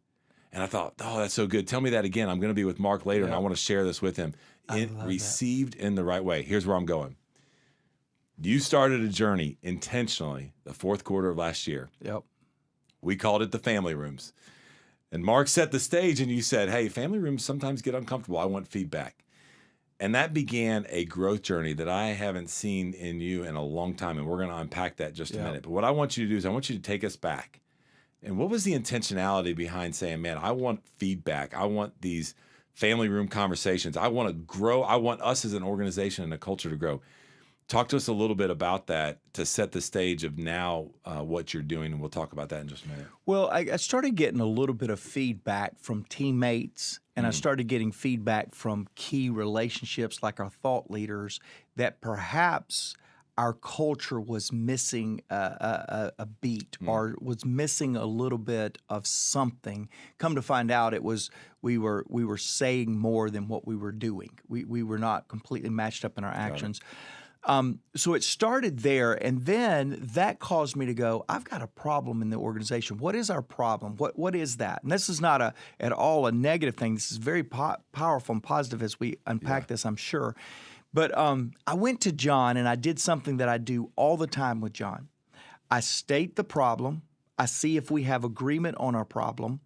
And I thought, oh, that's so good. Tell me that again. I'm going to be with Mark later, and I want to share this with him. Received in the right way. Here's where I'm going. You started a journey intentionally the fourth quarter of last year. Yep. We called it the family rooms. And Mark set the stage, and you said, hey, family rooms sometimes get uncomfortable. I want feedback. And that began a growth journey that I haven't seen in you in a long time, and we're going to unpack that just a minute. But what I want you to do is I want you to take us back. And what was the intentionality behind saying, man, I want feedback. I want these family room conversations. I want to grow. I want us as an organization and a culture to grow. Talk to us a little bit about that to set the stage of now what you're doing, and we'll talk about that in just a minute. Well, I started getting a little bit of feedback from teammates, and I started getting feedback from key relationships like our thought leaders that perhaps our culture was missing a beat or was missing a little bit of something. Come to find out, it was we were saying more than what we were doing. We were not completely matched up in our actions. So it started there, and then that caused me to go, I've got a problem in the organization. What is our problem? What is that? And this is not at all a negative thing. This is very powerful and positive as we unpack this, I'm sure. But I went to John, and I did something that I do all the time with John. I state the problem. I see if we have agreement on our problem.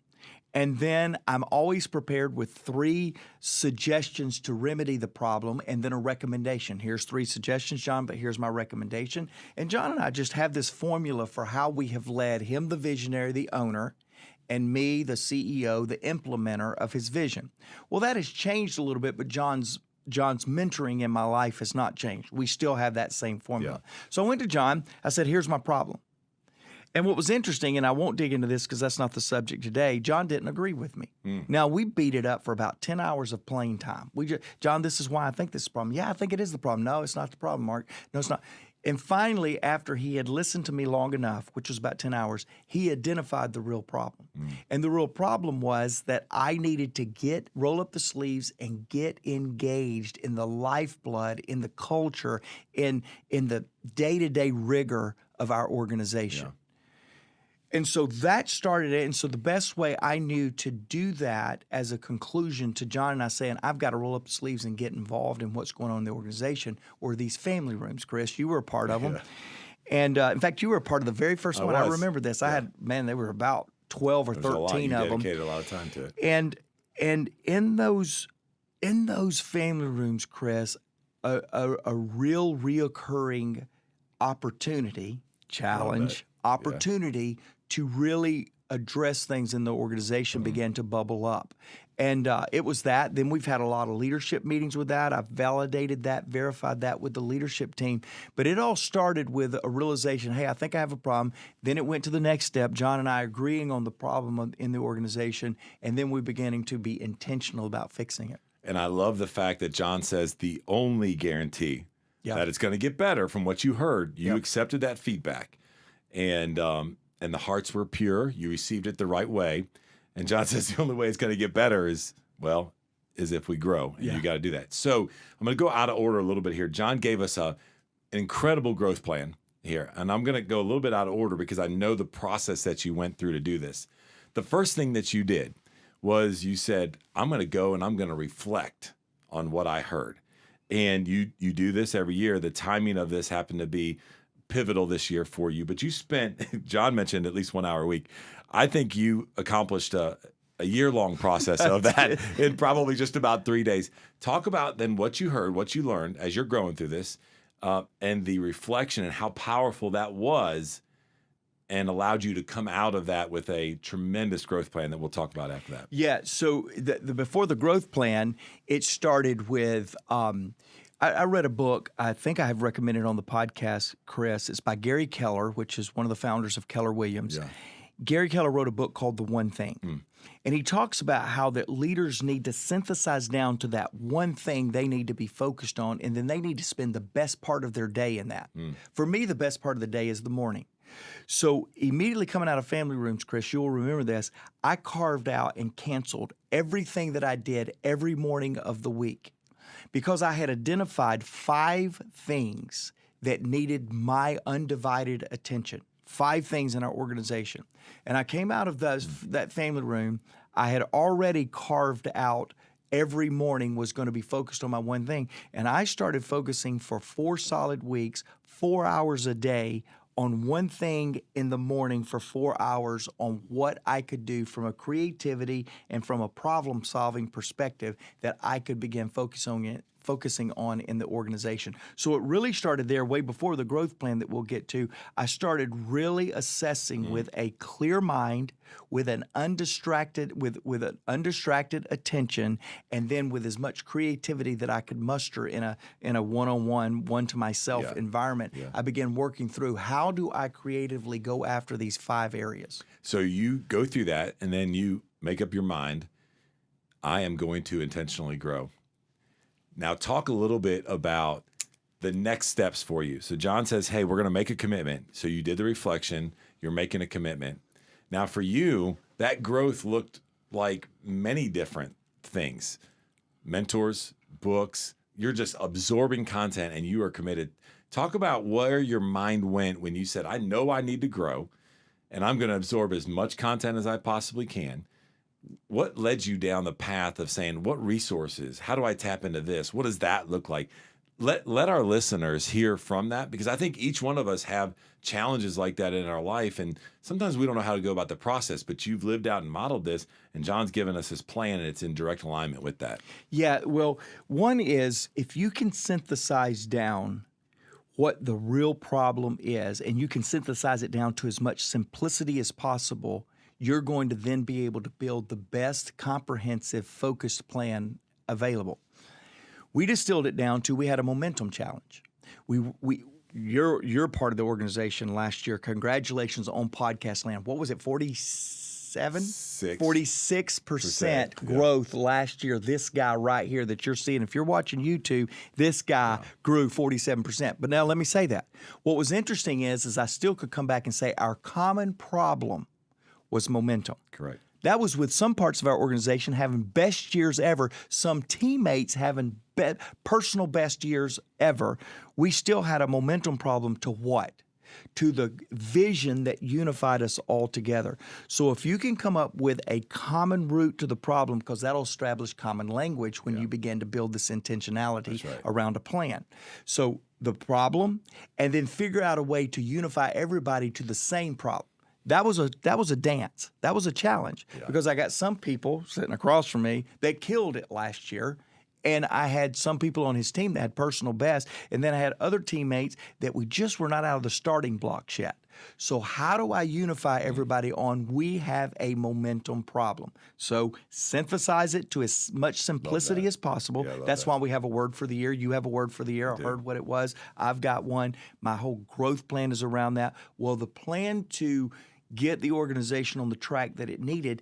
And then I'm always prepared with 3 suggestions to remedy the problem and then a recommendation. Here's 3 suggestions, John, but here's my recommendation. And John and I just have this formula for how we have led him, the visionary, the owner, and me, the CEO, the implementer of his vision. Well, that has changed a little bit, but John's mentoring in my life has not changed. We still have that same formula. Yeah. So I went to John. I said, here's my problem. And what was interesting, and I won't dig into this because that's not the subject today, John didn't agree with me. Now, we beat it up for about 10 hours of playing time. John, this is why I think this is the problem. Yeah, I think it is the problem. No, it's not the problem, Mark. No, it's not. And finally, after he had listened to me long enough, which was about 10 hours, he identified the real problem. And the real problem was that I needed to roll up the sleeves and get engaged in the lifeblood, in the culture, in the day-to-day rigor of our organization. Yeah. And so that started it. And so the best way I knew to do that as a conclusion to John and I saying, I've got to roll up the sleeves and get involved in what's going on in the organization, were these family rooms. Chris, you were a part of them. Yeah. And in fact, you were a part of the very first one. I remember this. I had, they were about 12 or 13 of them. You dedicated a lot of time to it. And in those family rooms, Chris, a real reoccurring challenge, opportunity to really address things in the organization began to bubble up. And it was that. Then we've had a lot of leadership meetings with that. I've validated that, verified that with the leadership team. But it all started with a realization, hey, I think I have a problem. Then it went to the next step, John and I agreeing on the problem in the organization, and then we're beginning to be intentional about fixing it. And I love the fact that John says the only guarantee that it's going to get better from what you heard, you accepted that feedback. And the hearts were pure. You received it the right way. And John says the only way it's going to get better is if we grow. And you got to do that. So I'm going to go out of order a little bit here. John gave us an incredible growth plan here. And I'm going to go a little bit out of order because I know the process that you went through to do this. The first thing that you did was you said, I'm going to go and I'm going to reflect on what I heard. And you do this every year. The timing of this happened to be pivotal this year for you, but you spent, John mentioned at least 1 hour a week. I think you accomplished a year-long process of that in probably just about 3 days. Talk about then what you heard, what you learned as you're growing through this, and the reflection and how powerful that was and allowed you to come out of that with a tremendous growth plan that we'll talk about after that. Yeah, so before the growth plan, it started with I read a book, I think I have recommended on the podcast, Chris. It's by Gary Keller, which is one of the founders of Keller Williams. Yeah. Gary Keller wrote a book called The One Thing. And he talks about how that leaders need to synthesize down to that one thing they need to be focused on, and then they need to spend the best part of their day in that. For me, the best part of the day is the morning. So immediately coming out of family rooms, Chris, you'll remember this, I carved out and canceled everything that I did every morning of the week, because I had identified 5 things that needed my undivided attention, 5 things in our organization. And I came out of that family room, I had already carved out every morning was going to be focused on my one thing. And I started focusing for 4 solid weeks, 4 hours a day on one thing in the morning for 4 hours on what I could do from a creativity and from a problem-solving perspective that I could begin focusing on in the organization. So it really started there way before the growth plan that we'll get to. I started really assessing with a clear mind, with an undistracted attention, and then with as much creativity that I could muster in a one-on-one, one-to-myself environment. Yeah. I began working through how do I creatively go after these 5 areas. So you go through that, and then you make up your mind, I am going to intentionally grow. Now, talk a little bit about the next steps for you. So John says, hey, we're going to make a commitment. So you did the reflection. You're making a commitment. Now, for you, that growth looked like many different things. Mentors, books. You're just absorbing content, and you are committed. Talk about where your mind went when you said, I know I need to grow, and I'm going to absorb as much content as I possibly can. What led you down the path of saying, what resources? How do I tap into this? What does that look like? let our listeners hear from that, because I think each one of us have challenges like that in our life, and sometimes we don't know how to go about the process, but you've lived out and modeled this, and John's given us his plan, and it's in direct alignment with that. Yeah, well, one is if you can synthesize down what the real problem is, and you can synthesize it down to as much simplicity as possible, you're going to then be able to build the best comprehensive focused plan available. We distilled it down to, we had a momentum challenge. You're part of the organization last year. Congratulations on Podcast Land. What was it, 46% growth last year. This guy right here that you're seeing, if you're watching YouTube, this guy grew 47%. But now let me say that. What was interesting is I still could come back and say our common problem was momentum. Correct. That was with some parts of our organization having best years ever, some teammates having personal best years ever. We still had a momentum problem to what? To the vision that unified us all together. So if you can come up with a common root to the problem, because that'll establish common language when you begin to build this intentionality around a plan. So the problem, and then figure out a way to unify everybody to the same problem. That was a dance. That was a challenge because I got some people sitting across from me that killed it last year, and I had some people on his team that had personal best, and then I had other teammates that we just were not out of the starting blocks yet. So how do I unify everybody on we have a momentum problem? So synthesize it to as much simplicity as possible. Yeah, that's why we have a word for the year. You have a word for the year. I heard what it was. I've got one. My whole growth plan is around that. Well, the plan to get the organization on the track that it needed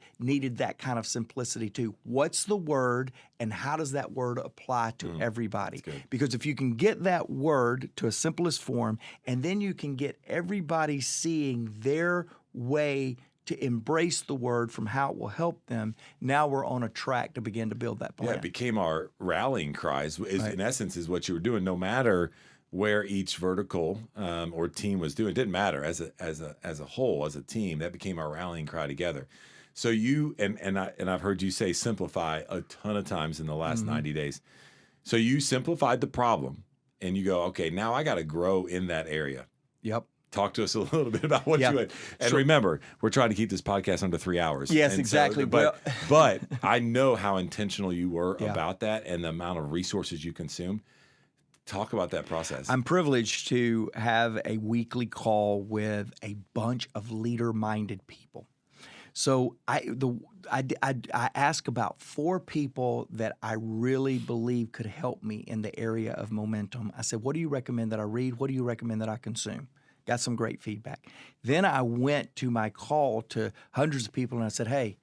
that kind of simplicity too. What's the word and how does that word apply to everybody? Because if you can get that word to a simplest form and then you can get everybody seeing their way to embrace the word from how it will help them, now we're on a track to begin to build that plan. Yeah, it became our rallying cries. In essence, is what you were doing. No matter where each vertical or team was doing, it didn't matter. As a whole, as a team, that became our rallying cry together. So you and I've heard you say simplify a ton of times in the last 90 days. So you simplified the problem, and you go, okay, now I got to grow in that area. Yep. Talk to us a little bit about what you had. And remember, we're trying to keep this podcast under 3 hours. Yes, and exactly. So, but I know how intentional you were about that and the amount of resources you consumed. Talk about that process. I'm privileged to have a weekly call with a bunch of leader-minded people. So I ask about 4 people that I really believe could help me in the area of momentum. I said, what do you recommend that I read? What do you recommend that I consume? Got some great feedback. Then I went to my call to hundreds of people and I said, hey,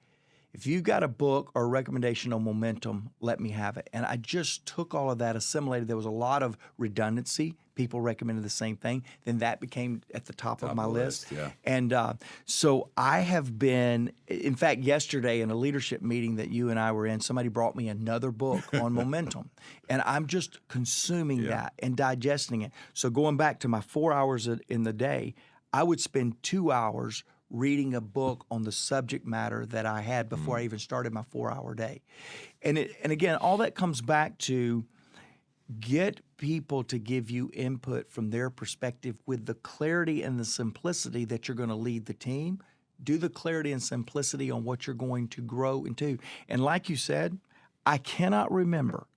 if you've got a book or a recommendation on momentum, let me have it. And I just took all of that, assimilated. There was a lot of redundancy. People recommended the same thing. Then that became at the top of my list. Yeah. And so I have been, in fact, yesterday in a leadership meeting that you and I were in, somebody brought me another book on momentum. And I'm just consuming that and digesting it. So going back to my 4 hours in the day, I would spend 2 hours reading a book on the subject matter that I had before I even started my 4-hour day. And again, all that comes back to get people to give you input from their perspective with the clarity and the simplicity that you're going to lead the team. Do the clarity and simplicity on what you're going to grow into. And like you said, I cannot remember,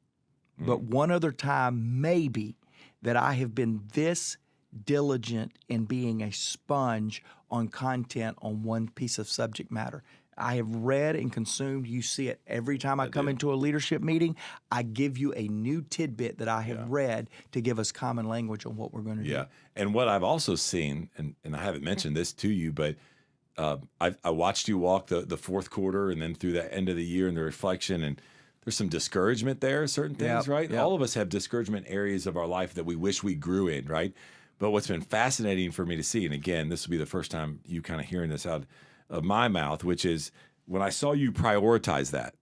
but one other time maybe that I have been this diligent in being a sponge on content on one piece of subject matter. I have read and consumed. You see it every time I come into a leadership meeting. I give you a new tidbit that I have read to give us common language on what we're going to do. Yeah, and what I've also seen, and I haven't mentioned this to you, but I watched you walk the fourth quarter and then through the end of the year and the reflection, and there's some discouragement there, certain things, right? All of us have discouragement areas of our life that we wish we grew in, right? But what's been fascinating for me to see, and again, this will be the first time you kind of hearing this out of my mouth, which is when I saw you prioritize that,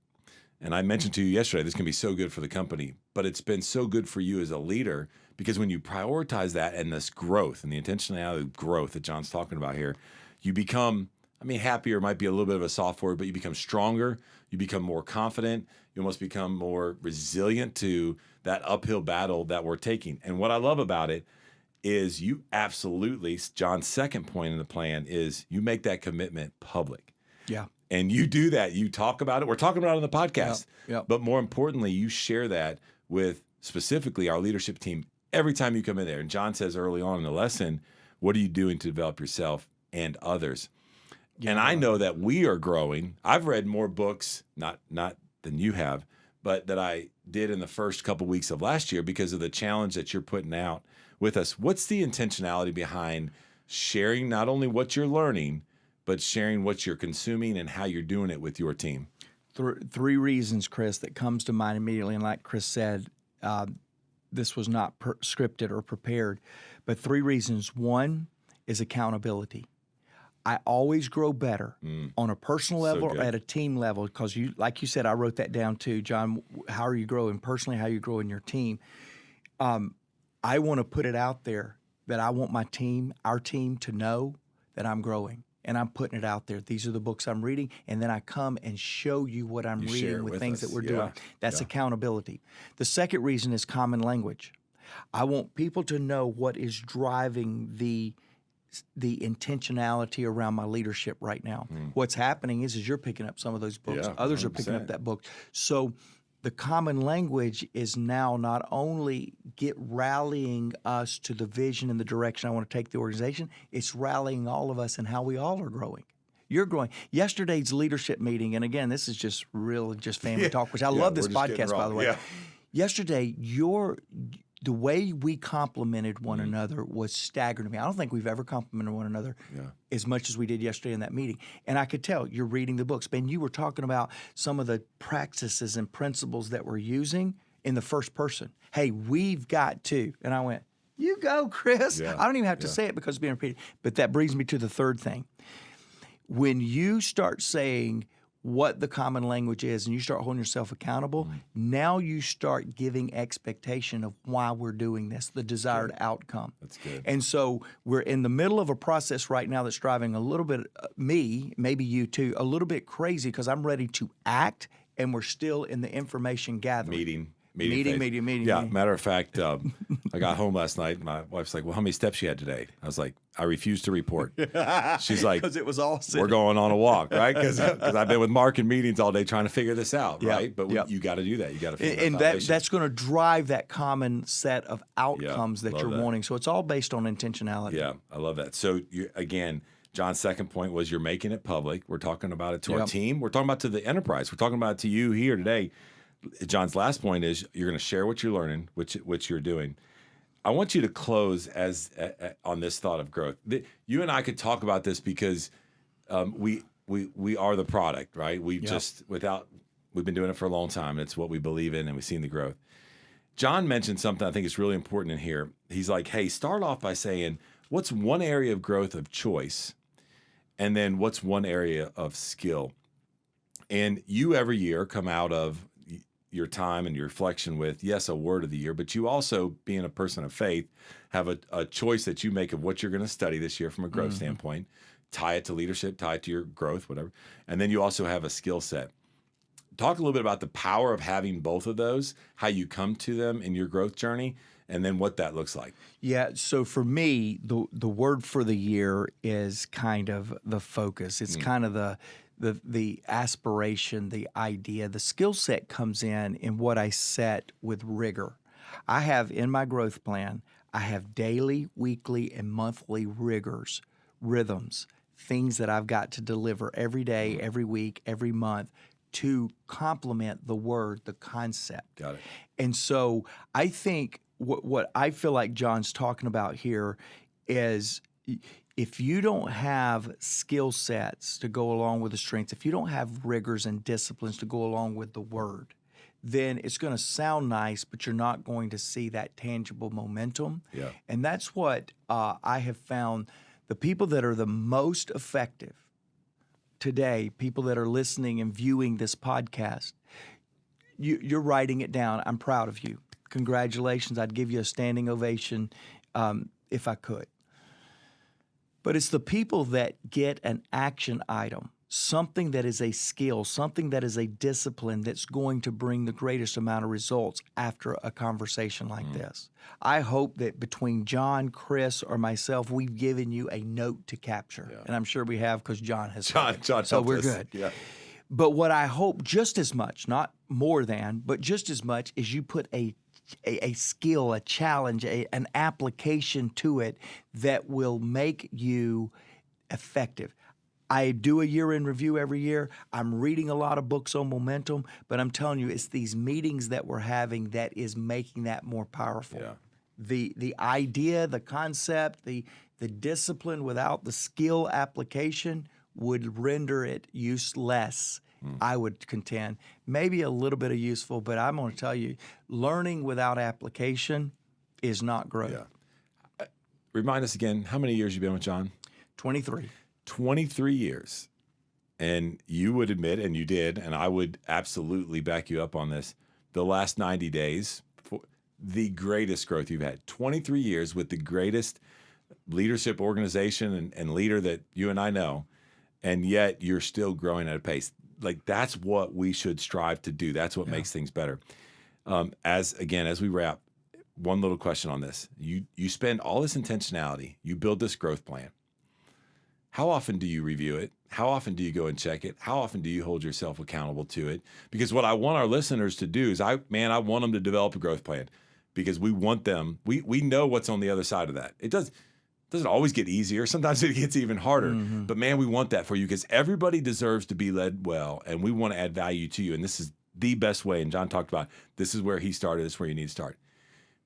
and I mentioned to you yesterday, this can be so good for the company, but it's been so good for you as a leader because when you prioritize that and this growth and the intentionality of growth that John's talking about here, you become I mean, happier might be a little bit of a soft word, but you become stronger, you become more confident, you almost become more resilient to that uphill battle that we're taking. And what I love about it is you absolutely, John's second point in the plan is you make that commitment public. Yeah. And you do that. You talk about it. We're talking about it on the podcast. Yep. But more importantly, you share that with specifically our leadership team every time you come in there. And John says early on in the lesson, what are you doing to develop yourself and others? Yeah. And I know that we are growing. I've read more books, not than you have, but that I did in the first couple of weeks of last year because of the challenge that you're putting out with us. What's the intentionality behind sharing not only what you're learning, but sharing what you're consuming and how you're doing it with your team? Three reasons, Chris, that comes to mind immediately. And like Chris said, this was not scripted or prepared, but three reasons. One is accountability. I always grow better on a personal level or at a team level because you, like you said, I wrote that down too, John. How are you growing personally? How are you growing your team? I want to put it out there that I want my team, our team, to know that I'm growing. And I'm putting it out there. These are the books I'm reading. And then I come and show you what I'm reading with things that we're doing. That's accountability. The second reason is common language. I want people to know what is driving the intentionality around my leadership right now. What's happening is you're picking up some of those books. Yeah, others 100%. are picking up that book. So the common language is now not only rallying us to the vision and the direction I want to take the organization, it's rallying all of us and how we all are growing. You're growing. Yesterday's leadership meeting, and again, this is just family talk, which I love this podcast, by the way. Yeah. Yesterday, the way we complimented one another was staggering to me. I don't think we've ever complimented one another as much as we did yesterday in that meeting. And I could tell you're reading the books. Ben, you were talking about some of the practices and principles that we're using in the first person. Hey, we've got to. And I went, you go, Chris. Yeah. I don't even have to say it because it's being repeated. But that brings me to the third thing. When you start saying what the common language is and you start holding yourself accountable, now you start giving expectation of why we're doing this, the desired outcome. That's good. And so we're in the middle of a process right now that's driving a little bit, me, maybe you too, a little bit crazy because I'm ready to act and we're still in the information gathering. Meeting. Yeah, matter of fact, I got home last night. My wife's like, well, how many steps you had today? I was like, I refuse to report. She's like, because it was all sitting. We're going on a walk, right? Because I've been with Mark in meetings all day trying to figure this out, right? But you got to do that. You got to figure and that's going to drive that common set of outcomes that you're wanting. So it's all based on intentionality. Yeah, I love that. So again, John's second point was you're making it public. We're talking about it to our team. We're talking about it to the enterprise. We're talking about it to you here today. John's last point is you're going to share what you're learning, which you're doing. I want you to close on this thought of growth. You and I could talk about this because we are the product, right? We've been doing it for a long time. It's what we believe in, and we've seen the growth. John mentioned something I think is really important in here. He's like, hey, start off by saying, what's one area of growth of choice? And then what's one area of skill? And you every year come out of your time and your reflection with, yes, a word of the year, but you also, being a person of faith, have a choice that you make of what you're going to study this year from a growth standpoint, tie it to leadership, tie it to your growth, whatever. And then you also have a skill set. Talk a little bit about the power of having both of those, how you come to them in your growth journey, and then what that looks like. Yeah, so for me, the word for the year is kind of the focus. It's kind of the aspiration, the idea. The skill set comes in what I set with rigor. I have in my growth plan, I have daily, weekly, and monthly rhythms, things that I've got to deliver every day, every week, every month to complement the word, the concept. Got it. And so I think what I feel like John's talking about here is if you don't have skill sets to go along with the strengths, if you don't have rigors and disciplines to go along with the word, then it's going to sound nice, but you're not going to see that tangible momentum. Yeah. And that's what I have found. The people that are the most effective today, people that are listening and viewing this podcast, you're writing it down. I'm proud of you. Congratulations. I'd give you a standing ovation if I could. But it's the people that get an action item, something that is a skill, something that is a discipline that's going to bring the greatest amount of results after a conversation like this. I hope that between John, Chris, or myself, we've given you a note to capture. And I'm sure we have because John has. John so we're us. good. Yeah. But what I hope just as much, not more than, but just as much, is you put a skill, a challenge, an application to it that will make you effective. I do a year-end review every year. I'm reading a lot of books on momentum, but I'm telling you, it's these meetings that we're having that is making that more powerful. Yeah. The idea, the concept, the discipline without the skill application would render it useless. I would contend. Maybe a little bit of useful, but I'm going to tell you, learning without application is not growth. Yeah. Remind us again, how many years you been with John? 23. 23 years. And you would admit, and you did, and I would absolutely back you up on this, the last 90 days, for the greatest growth you've had. 23 years with the greatest leadership organization and leader that you and I know, and yet you're still growing at a pace. Like, that's what we should strive to do. That's what makes things better. As we wrap, one little question on this. You spend all this intentionality. You build this growth plan. How often do you review it? How often do you go and check it? How often do you hold yourself accountable to it? Because what I want our listeners to do is I want them to develop a growth plan, because we want them. We know what's on the other side of that. It doesn't always get easier. Sometimes it gets even harder. But man, we want that for you, because everybody deserves to be led well, and we want to add value to you. And this is the best way. And John talked about, this is where he started. This is where you need to start.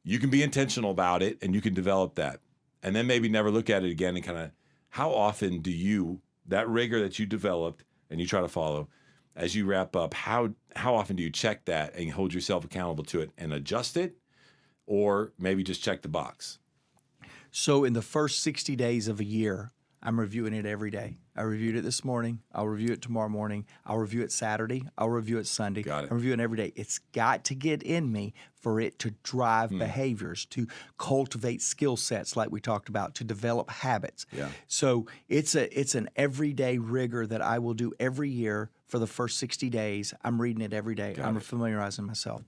You can be intentional about it, and you can develop that. And then maybe never look at it again, and kind of, how often do you, that rigor that you developed and you try to follow, as you wrap up, how often do you check that and hold yourself accountable to it and adjust it, or maybe just check the box? So in the first 60 days of a year, I'm reviewing it every day. I reviewed it this morning. I'll review it tomorrow morning. I'll review it Saturday. I'll review it Sunday. Got it. I'm reviewing it every day. It's got to get in me for it to drive behaviors, to cultivate skill sets like we talked about, to develop habits. Yeah. So it's an everyday rigor that I will do every year for the first 60 days. I'm reading it every day. I'm familiarizing myself.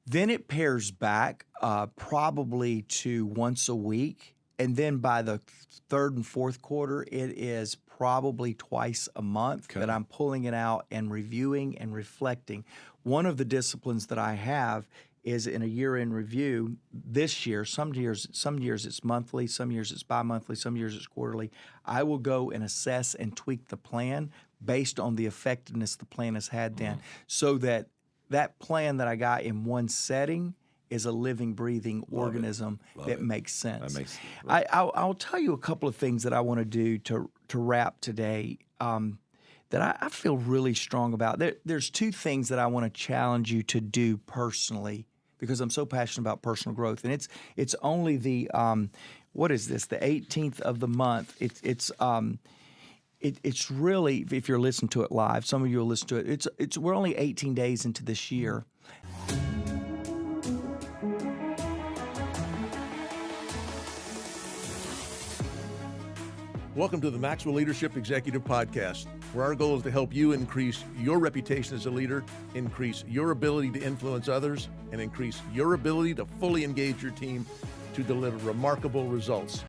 Then it pairs back probably to once a week. And then by the third and fourth quarter, it is probably twice a month that I'm pulling it out and reviewing and reflecting. One of the disciplines that I have is in a year-end review this year. Some years it's monthly, some years it's bi-monthly, some years it's quarterly. I will go and assess and tweak the plan based on the effectiveness the plan has had then, so that plan that I got in one setting is a living, breathing organism that makes sense. I'll tell you a couple of things that I want to do to wrap today that I feel really strong about. There's two things that I want to challenge you to do personally, because I'm so passionate about personal growth. And it's only the what is this? The 18th of the month. It's really, if you're listening to it live, some of you will listen to it. We're only 18 days into this year. Welcome to the Maxwell Leadership Executive Podcast, where our goal is to help you increase your reputation as a leader, increase your ability to influence others, and increase your ability to fully engage your team to deliver remarkable results.